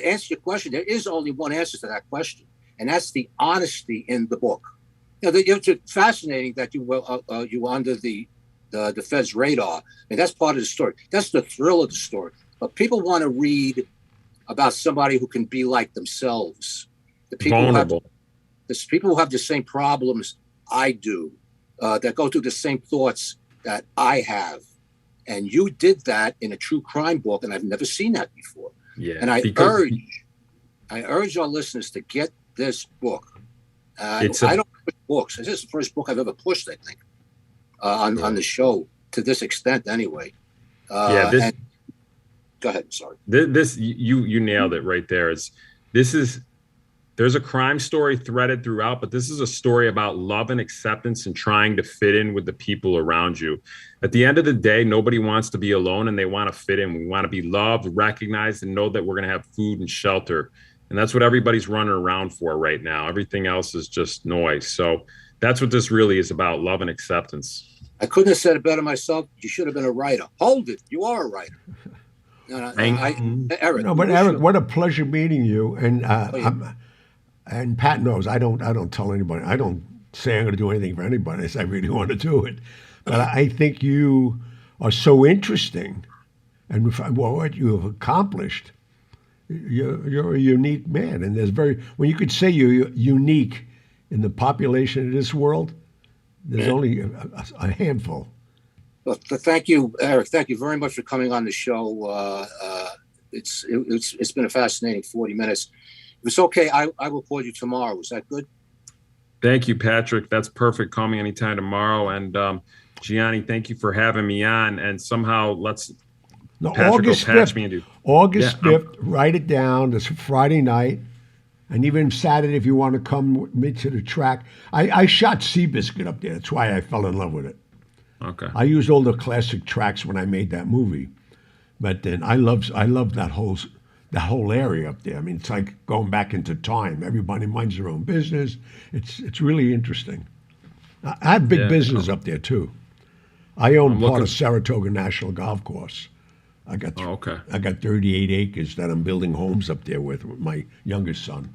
answer your question, there is only one answer to that question, and that's the honesty in the book. It's fascinating that you were under the Fed's radar. I mean, that's part of the story. That's the thrill of the story. But people want to read about somebody who can be like themselves. The people vulnerable. People who have the same problems I do, that go through the same thoughts that I have. And you did that in a true crime book, and I've never seen that before. Yeah. And I urge our listeners to get this book. I don't push books. This is the first book I've ever pushed, I think. On the show to this extent anyway. Go ahead. Sorry. This you nailed it right there. This is there's a crime story threaded throughout, but this is a story about love and acceptance and trying to fit in with the people around you. At the end of the day, nobody wants to be alone and they want to fit in. We want to be loved, recognized, and know that we're going to have food and shelter. And that's what everybody's running around for right now. Everything else is just noise. So that's what this really is about, love and acceptance. I couldn't have said it better myself. You should have been a writer. Hold it. You are a writer. Eric. No, but Eric, what a pleasure meeting you. And and Pat knows I don't tell anybody. I don't say I'm going to do anything for anybody. I say I really want to do it. But I think you are so interesting, and what you have accomplished. You're a unique man, and when you could say you're unique in the population of this world. There's only a handful. Well, thank you, Eric. Thank you very much for coming on the show. It's been a fascinating 40 minutes. If it's okay, I will call you tomorrow. Is that good? Thank you, Patrick. That's perfect. Call me anytime tomorrow. And Gianni, thank you for having me on. And somehow August 5th. August 5th, write it down. It's a Friday night. And even Saturday, if you want to come with me to the track. I shot Seabiscuit up there. That's why I fell in love with it. Okay. I used all the classic tracks when I made that movie. But then I love that whole area up there. I mean, it's like going back into time. Everybody minds their own business. It's really interesting. I have big business up there, too. I own part of Saratoga National Golf Course. I got 38 acres that I'm building homes up there with my youngest son.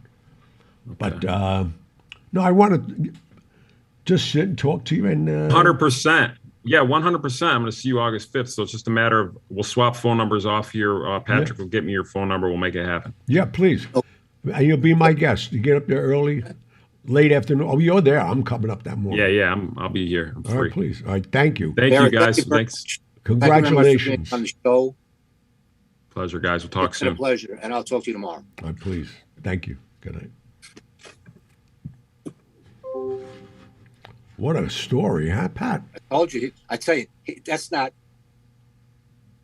Okay. But no, I want to just sit and talk to you. And 100%. Yeah, 100%. I'm going to see you August 5th. So it's just a matter of we'll swap phone numbers off here. Patrick will get me your phone number. We'll make it happen. Yeah, please. And you'll be my guest. You get up there early, late afternoon. Oh, you're there. I'm coming up that morning. Yeah. I'll be here. I'm free. All right, please. All right, thank you. Thank you, guys. Thanks. Congratulations. Thank you on the show. Pleasure, guys. We'll talk soon. It's been a pleasure, and I'll talk to you tomorrow. All right, please. Thank you. Good night. What a story, huh, Pat? I told you. I tell you, that's not.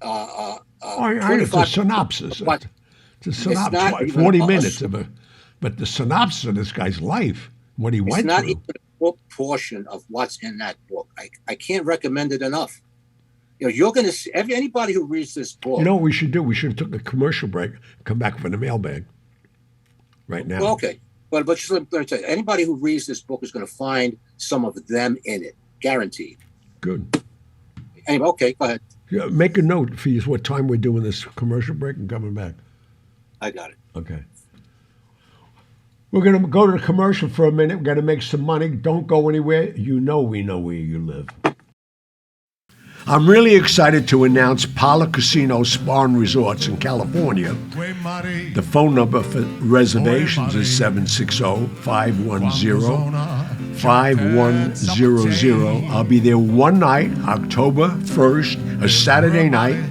It's a synopsis. It's a synopsis. 40 minutes of but the synopsis of this guy's life, what he went through. It's not even a book portion of what's in that book. I can't recommend it enough. You're going to see anybody who reads this book. You know what we should do? We should have took a commercial break, come back for the mailbag right now. Well, okay. But just let me tell you, anybody who reads this book is going to find some of them in it, guaranteed. Good. Anyway, okay, go ahead. Yeah, make a note for you what time we're doing this commercial break and coming back. I got it. Okay. We're going to go to the commercial for a minute. We're going to make some money. Don't go anywhere. We know where you live. I'm really excited to announce Pala Casino Spa and Resorts in California. The phone number for reservations is 760-510-5100. I'll be there one night, October 1st, a Saturday night.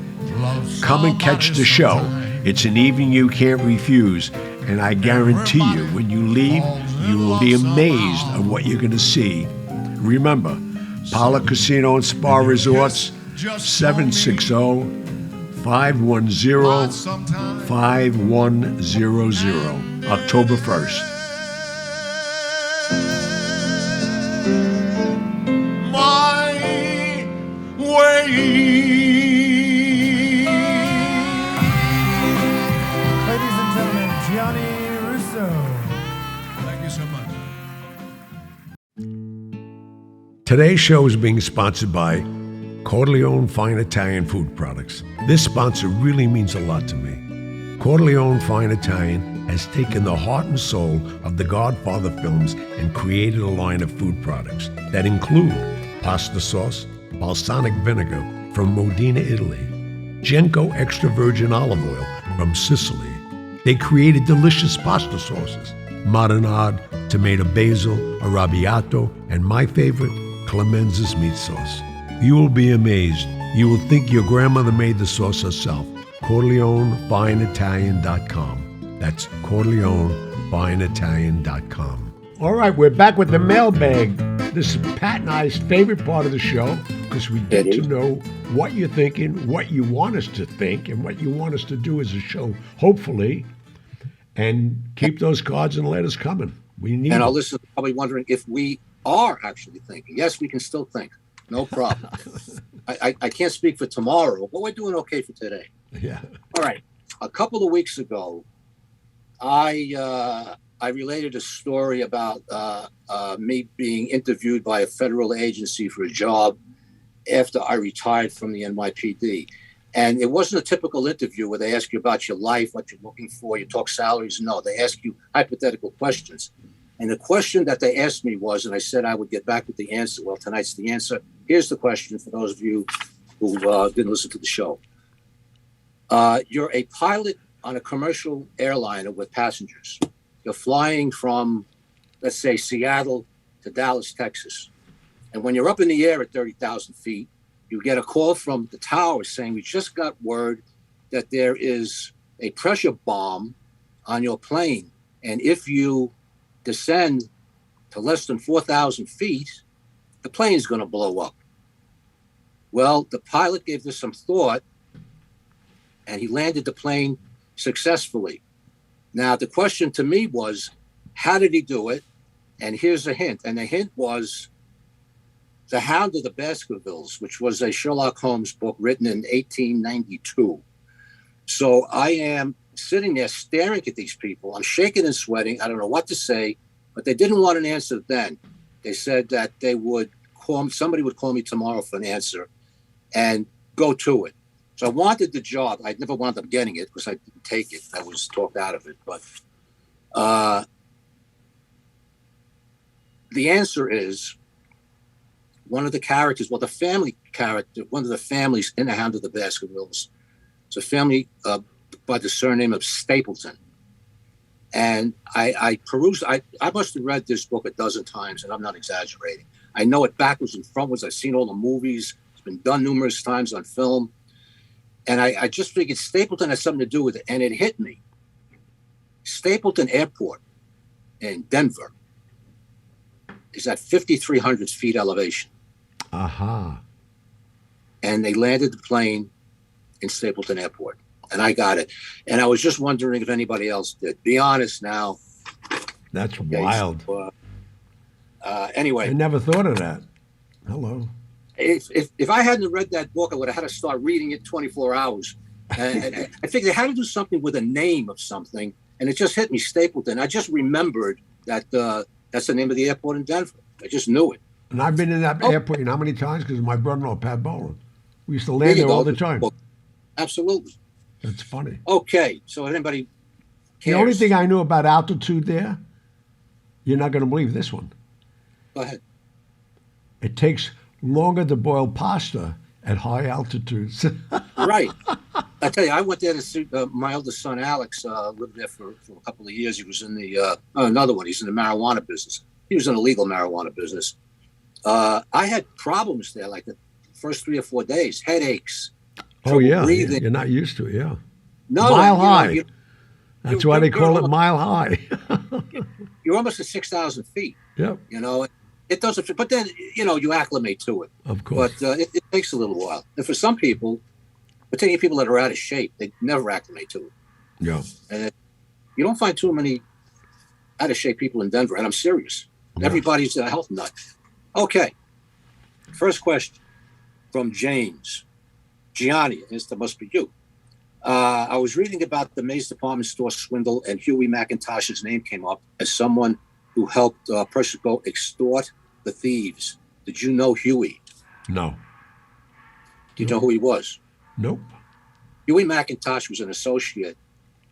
Come and catch the show. It's an evening you can't refuse, and I guarantee you, when you leave, you will be amazed at what you're going to see. Remember, Pala Casino and Spa Resorts, 760-510-5100, October 1st. My way. Ladies and gentlemen, Gianni Russo. Thank you so much. Today's show is being sponsored by Corleone Fine Italian Food Products. This sponsor really means a lot to me. Corleone Fine Italian has taken the heart and soul of the Godfather films and created a line of food products that include pasta sauce, balsamic vinegar from Modena, Italy, Genco extra virgin olive oil from Sicily. They created delicious pasta sauces, marinade, tomato basil, arrabbiato, and my favorite, Clemenza's meat sauce. You will be amazed. You will think your grandmother made the sauce herself. CorleoneFineItalian.com. That's CorleoneFineItalian.com. All right, we're back with the mailbag. This is Pat and I's favorite part of the show because we get to know what you're thinking, what you want us to think, and what you want us to do as a show, hopefully. and keep those cards and letters coming. We need And our them. listeners are probably wondering if we are actually thinking. Yes, we can still think. No problem. I can't speak for tomorrow, but we're doing okay for today. Yeah. All right. A couple of weeks ago, I related a story about me being interviewed by a federal agency for a job after I retired from the NYPD. And it wasn't a typical interview where they ask you about your life, what you're looking for, you talk salaries. No, they ask you hypothetical questions. And the question that they asked me was, and I said I would get back with the answer. Well, tonight's the answer. Here's the question for those of you who didn't listen to the show. You're a pilot on a commercial airliner with passengers. You're flying from, let's say, Seattle to Dallas, Texas. And when you're up in the air at 30,000 feet, you get a call from the tower saying, we just got word that there is a pressure bomb on your plane. And if you descend to less than 4,000 feet, the plane's going to blow up. Well, the pilot gave this some thought, and he landed the plane successfully. Now, the question to me was, how did he do it? And here's a hint. And the hint was The Hound of the Baskervilles, which was a Sherlock Holmes book written in 1892. So I am sitting there staring at these people. I'm shaking and sweating. I don't know what to say, but they didn't want an answer then. They said that they would somebody would call me tomorrow for an answer and go to it. So I wanted the job. I never wound up getting it because I didn't take it. I was talked out of it. But the answer is one of the characters, well, the family character, one of the families in The Hound of the Baskervilles. It's a family by the surname of Stapleton. And I perused, I must have read this book a dozen times, and I'm not exaggerating. I know it backwards and frontwards. I've seen all the movies. It's been done numerous times on film. And I just figured Stapleton has something to do with it. And it hit me. Stapleton Airport in Denver is at 5,300 feet elevation. Aha. And they landed the plane in Stapleton Airport. And I got it. And I was just wondering if anybody else did. Be honest now. That's Okay, wild. so, anyway. I never thought of that. Hello. If I hadn't read that book, I would have had to start reading it 24 hours. And I figured they had to do something with a name of something. And it just hit me, Stapleton. I just remembered that that's the name of the airport in Denver. I just knew it. And I've been in that airport, you know how many times? Because my brother-in-law, Pat Boland. We used to land there all the time. Absolutely. That's funny. Okay, so if anybody cares. The only thing I knew about altitude there, you're not going to believe this one. Go ahead. It takes longer to boil pasta at high altitudes. Right. I tell you, I went there to see my oldest son, Alex, lived there for a couple of years. He was in the, another one, he's in the marijuana business. He was in the legal marijuana business. I had problems there, like the first 3 or 4 days, headaches. Oh, yeah. Breathing. You're not used to it, yeah. No, mile high. You know, That's why they call it mile high. You're almost at 6,000 feet. Yep. You know, it doesn't, but then, you know, you acclimate to it. Of course. But it takes a little while. And for some people, particularly people that are out of shape, they never acclimate to it. Yeah. And you don't find too many out of shape people in Denver, and I'm serious. Yeah. Everybody's a health nut. Okay. First question from James. Gianni, this must be you. I was reading about the Mays department store swindle, and Huey McIntosh's name came up as someone who helped Persico extort the thieves. Did you know Huey? No. Do you know who he was? Nope. Huey McIntosh was an associate.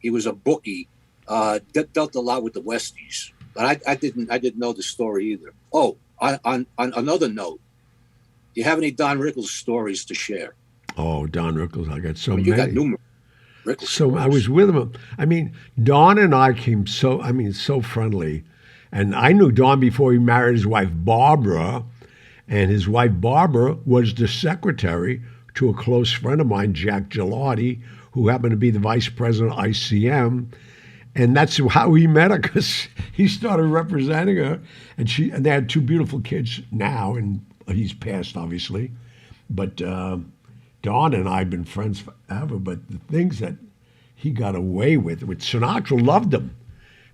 He was a bookie, dealt a lot with the Westies. But I didn't know the story either. Oh, on another note, do you have any Don Rickles stories to share? Oh, Don Rickles, I got so You many. got numerous Rickles So stories. I was with him. I mean, Don and I came so friendly. And I knew Don before he married his wife, Barbara. And his wife, Barbara, was the secretary to a close friend of mine, Jack Gelati, who happened to be the vice president of ICM. And that's how he met her, because he started representing her. And they had 2 beautiful kids now, and he's passed, obviously. But Don and I have been friends forever. But the things that he got away with it. Sinatra loved him.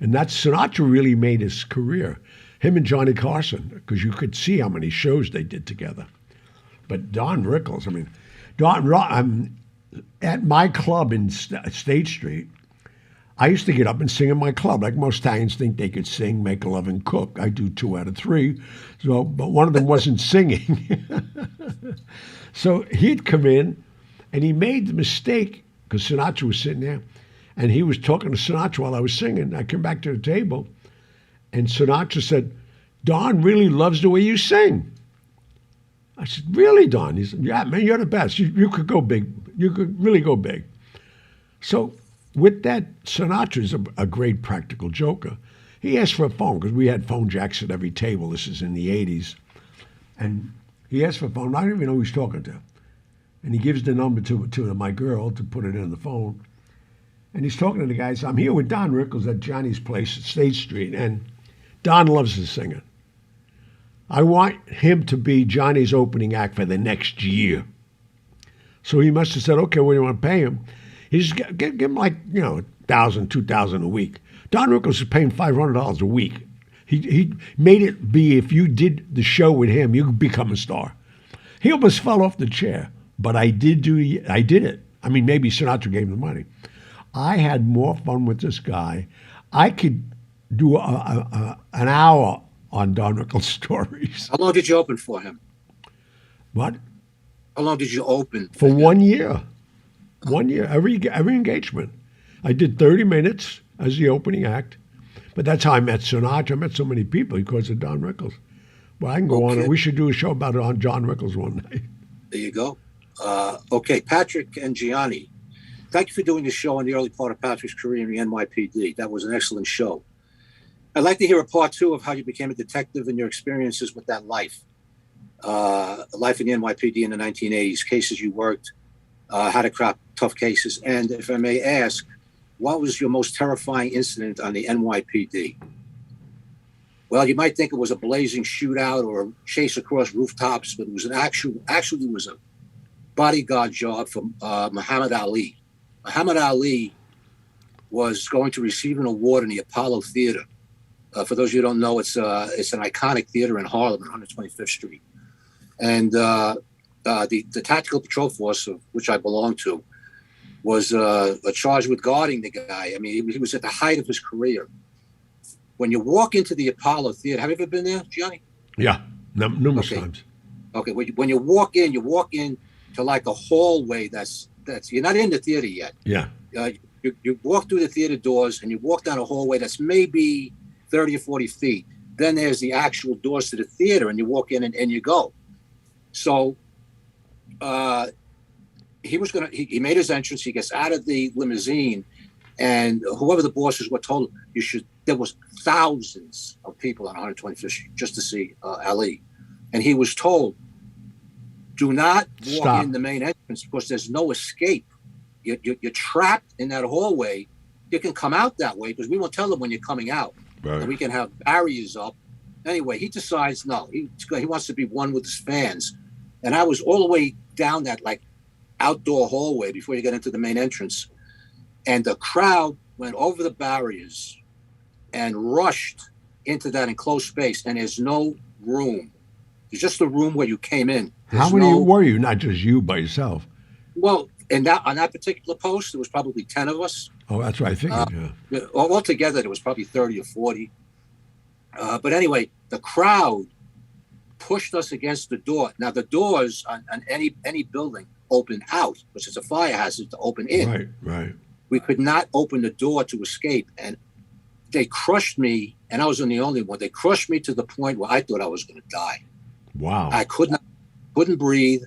And that Sinatra really made his career. Him and Johnny Carson, because you could see how many shows they did together. But Don Rickles, I mean, at my club in State Street, I used to get up and sing in my club. Like most Italians think they could sing, make love, and cook. I do 2 out of 3. So, but one of them wasn't singing. So he'd come in, and he made the mistake, because Sinatra was sitting there, and he was talking to Sinatra while I was singing. I came back to the table, and Sinatra said, "Don really loves the way you sing." I said, "Really, Don?" He said, "Yeah, man, you're the best. You could go big. You could really go big." So with that, Sinatra's a great practical joker. He asked for a phone, because we had phone jacks at every table. This is in the 80s. And he asked for a phone. I don't even know who he's talking to. And he gives the number to my girl to put it in the phone. And he's talking to the guy. So I'm here with Don Rickles at Johnny's place at State Street. And Don loves his singing. I want him to be Johnny's opening act for the next year. So he must have said, okay, what do you want to pay him? He's give him like, $1,000, $2,000 a week. Don Rickles is paying $500 a week. He made it be, if you did the show with him, you could become a star. He almost fell off the chair, but I did it. I mean, maybe Sinatra gave him the money. I had more fun with this guy. I could do an hour on Don Rickles stories. How long did you open for him? What? How long did you open? For 1 year. 1 year, every engagement. I did 30 minutes as the opening act. But that's how I met Sinatra. I met so many people because of Don Rickles. Well, I can go on. We should do a show about it on John Rickles one night. There you go. Okay, Patrick and Gianni. Thank you for doing the show in the early part of Patrick's career in the NYPD. That was an excellent show. I'd like to hear a part 2 of how you became a detective and your experiences with that life. Life in the NYPD in the 1980s, cases you worked, how to crack tough cases. And if I may ask, what was your most terrifying incident on the NYPD? Well, you might think it was a blazing shootout or a chase across rooftops, but it was actually was a bodyguard job from Muhammad Ali. Muhammad Ali was going to receive an award in the Apollo Theater. For those of you who don't know, it's an iconic theater in Harlem, 125th Street. And the Tactical Patrol Force, of which I belong to, was charged with guarding the guy. I mean, he was at the height of his career. When you walk into the Apollo Theater, have you ever been there, Gianni? Yeah, numerous times. Okay, when you walk in to like a hallway that's you're not in the theater yet. Yeah. You walk through the theater doors and you walk down a hallway that's maybe 30 or 40 feet. Then there's the actual doors to the theater, and you walk in and you go. So he made his entrance. He gets out of the limousine, and whoever the bosses were told there was thousands of people on 125th Street just to see Ali. And he was told, do not walk in the main entrance because there's no escape. You're trapped in that hallway. You can come out that way because we won't tell them when you're coming out. Right. And we can have barriers up. Anyway, he decides, no, he wants to be one with his fans. And I was all the way down that like outdoor hallway before you get into the main entrance. And the crowd went over the barriers and rushed into that enclosed space. And there's no room. There's just a room where you came in. How many were you? Not just you by yourself. Well, on that particular post, there was probably 10 of us. Oh, that's right. I figured, yeah. Altogether, there was probably 30 or 40. But anyway, the crowd pushed us against the door. Now, the doors on any building open out, which is a fire hazard to open in. Right. We could not open the door to escape. And they crushed me, and I wasn't the only one. They crushed me to the point where I thought I was going to die. Wow. I couldn't breathe.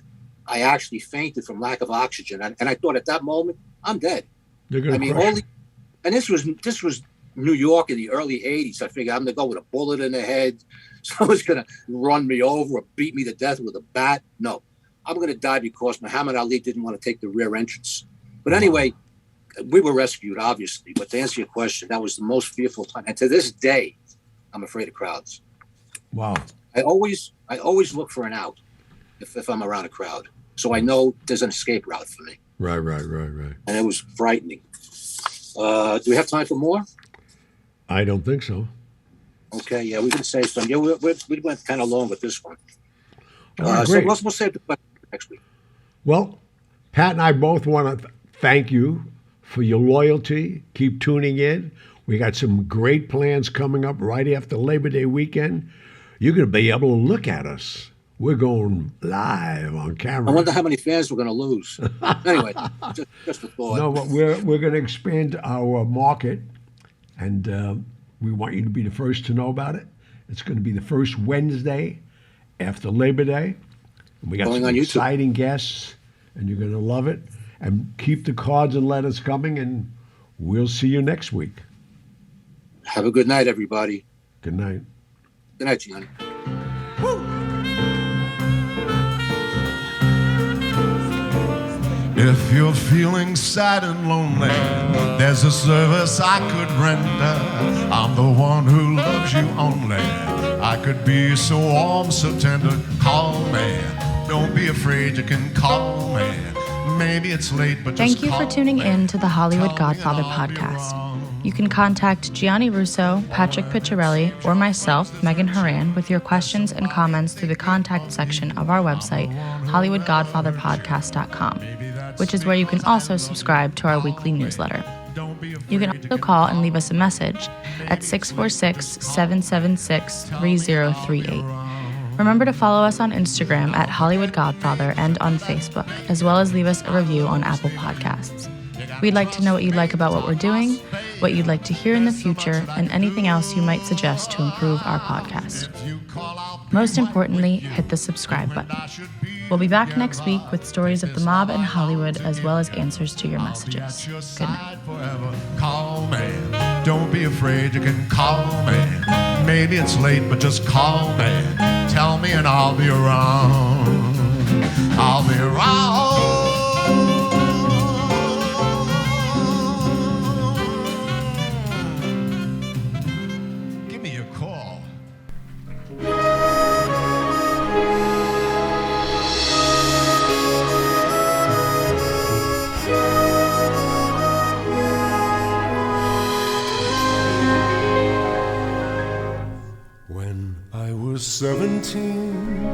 I actually fainted from lack of oxygen. And I thought at that moment, I'm dead. And this was New York in the early 80s. I figured I'm going to go with a bullet in the head. Someone's going to run me over or beat me to death with a bat. No, I'm going to die because Muhammad Ali didn't want to take the rear entrance. But anyway, we were rescued, obviously. But to answer your question, that was the most fearful time. And to this day, I'm afraid of crowds. Wow. I always look for an out if I'm around a crowd. So I know there's an escape route for me. Right. And it was frightening. Do we have time for more? I don't think so. Okay, yeah, we can save some. Yeah, we went kind of long with this one. All right, So great. we'll save the question for next week. Well, Pat and I both want to thank you for your loyalty. Keep tuning in. We got some great plans coming up right after Labor Day weekend. You're going to be able to look at us. We're going live on camera. I wonder how many fans we're going to lose. Anyway, just a thought. No, but we're going to expand our market, and we want you to be the first to know about it. It's going to be the first Wednesday after Labor Day. And we got Going some on YouTube. exciting guests, and you're going to love it. And keep the cards and letters coming, and we'll see you next week. Have a good night, everybody. Good night. Good night, Gianni. If you're feeling sad and lonely, there's a service I could render. I'm the one who loves you only. I could be so warm, so tender. Call me. Don't be afraid, you can call me. Maybe it's late, but Thank just you for call tuning me. in to the Hollywood Tell me Godfather and I'll be podcast. around. You can contact Gianni Russo, Patrick Picciarelli, or myself, Megan Horan, with your questions and comments through the contact section of our website, HollywoodGodfatherPodcast.com, which is where you can also subscribe to our weekly newsletter. You can also call and leave us a message at 646-776-3038. Remember to follow us on Instagram at Hollywood Godfather and on Facebook, as well as leave us a review on Apple Podcasts. We'd like to know what you'd like about what we're doing, what you'd like to hear in the future, and anything else you might suggest to improve our podcast. Most importantly, hit the subscribe button. We'll be back next week with stories of the mob in Hollywood, as well as answers to your messages. Good night. Forever. Call me. Don't be afraid, you can call me. Maybe it's late, but just call me. Tell me and I'll be around. I'll be around. Give me a call. When I was 17,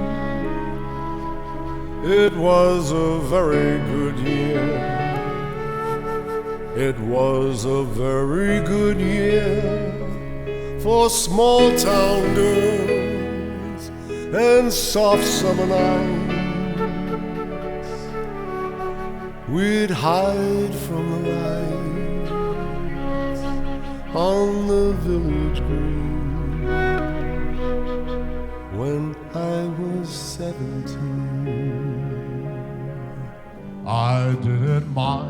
it was a very good year. It was a very good year for small town girls and soft summer nights. We'd hide from the lights on the village green. When I was 17, I did it my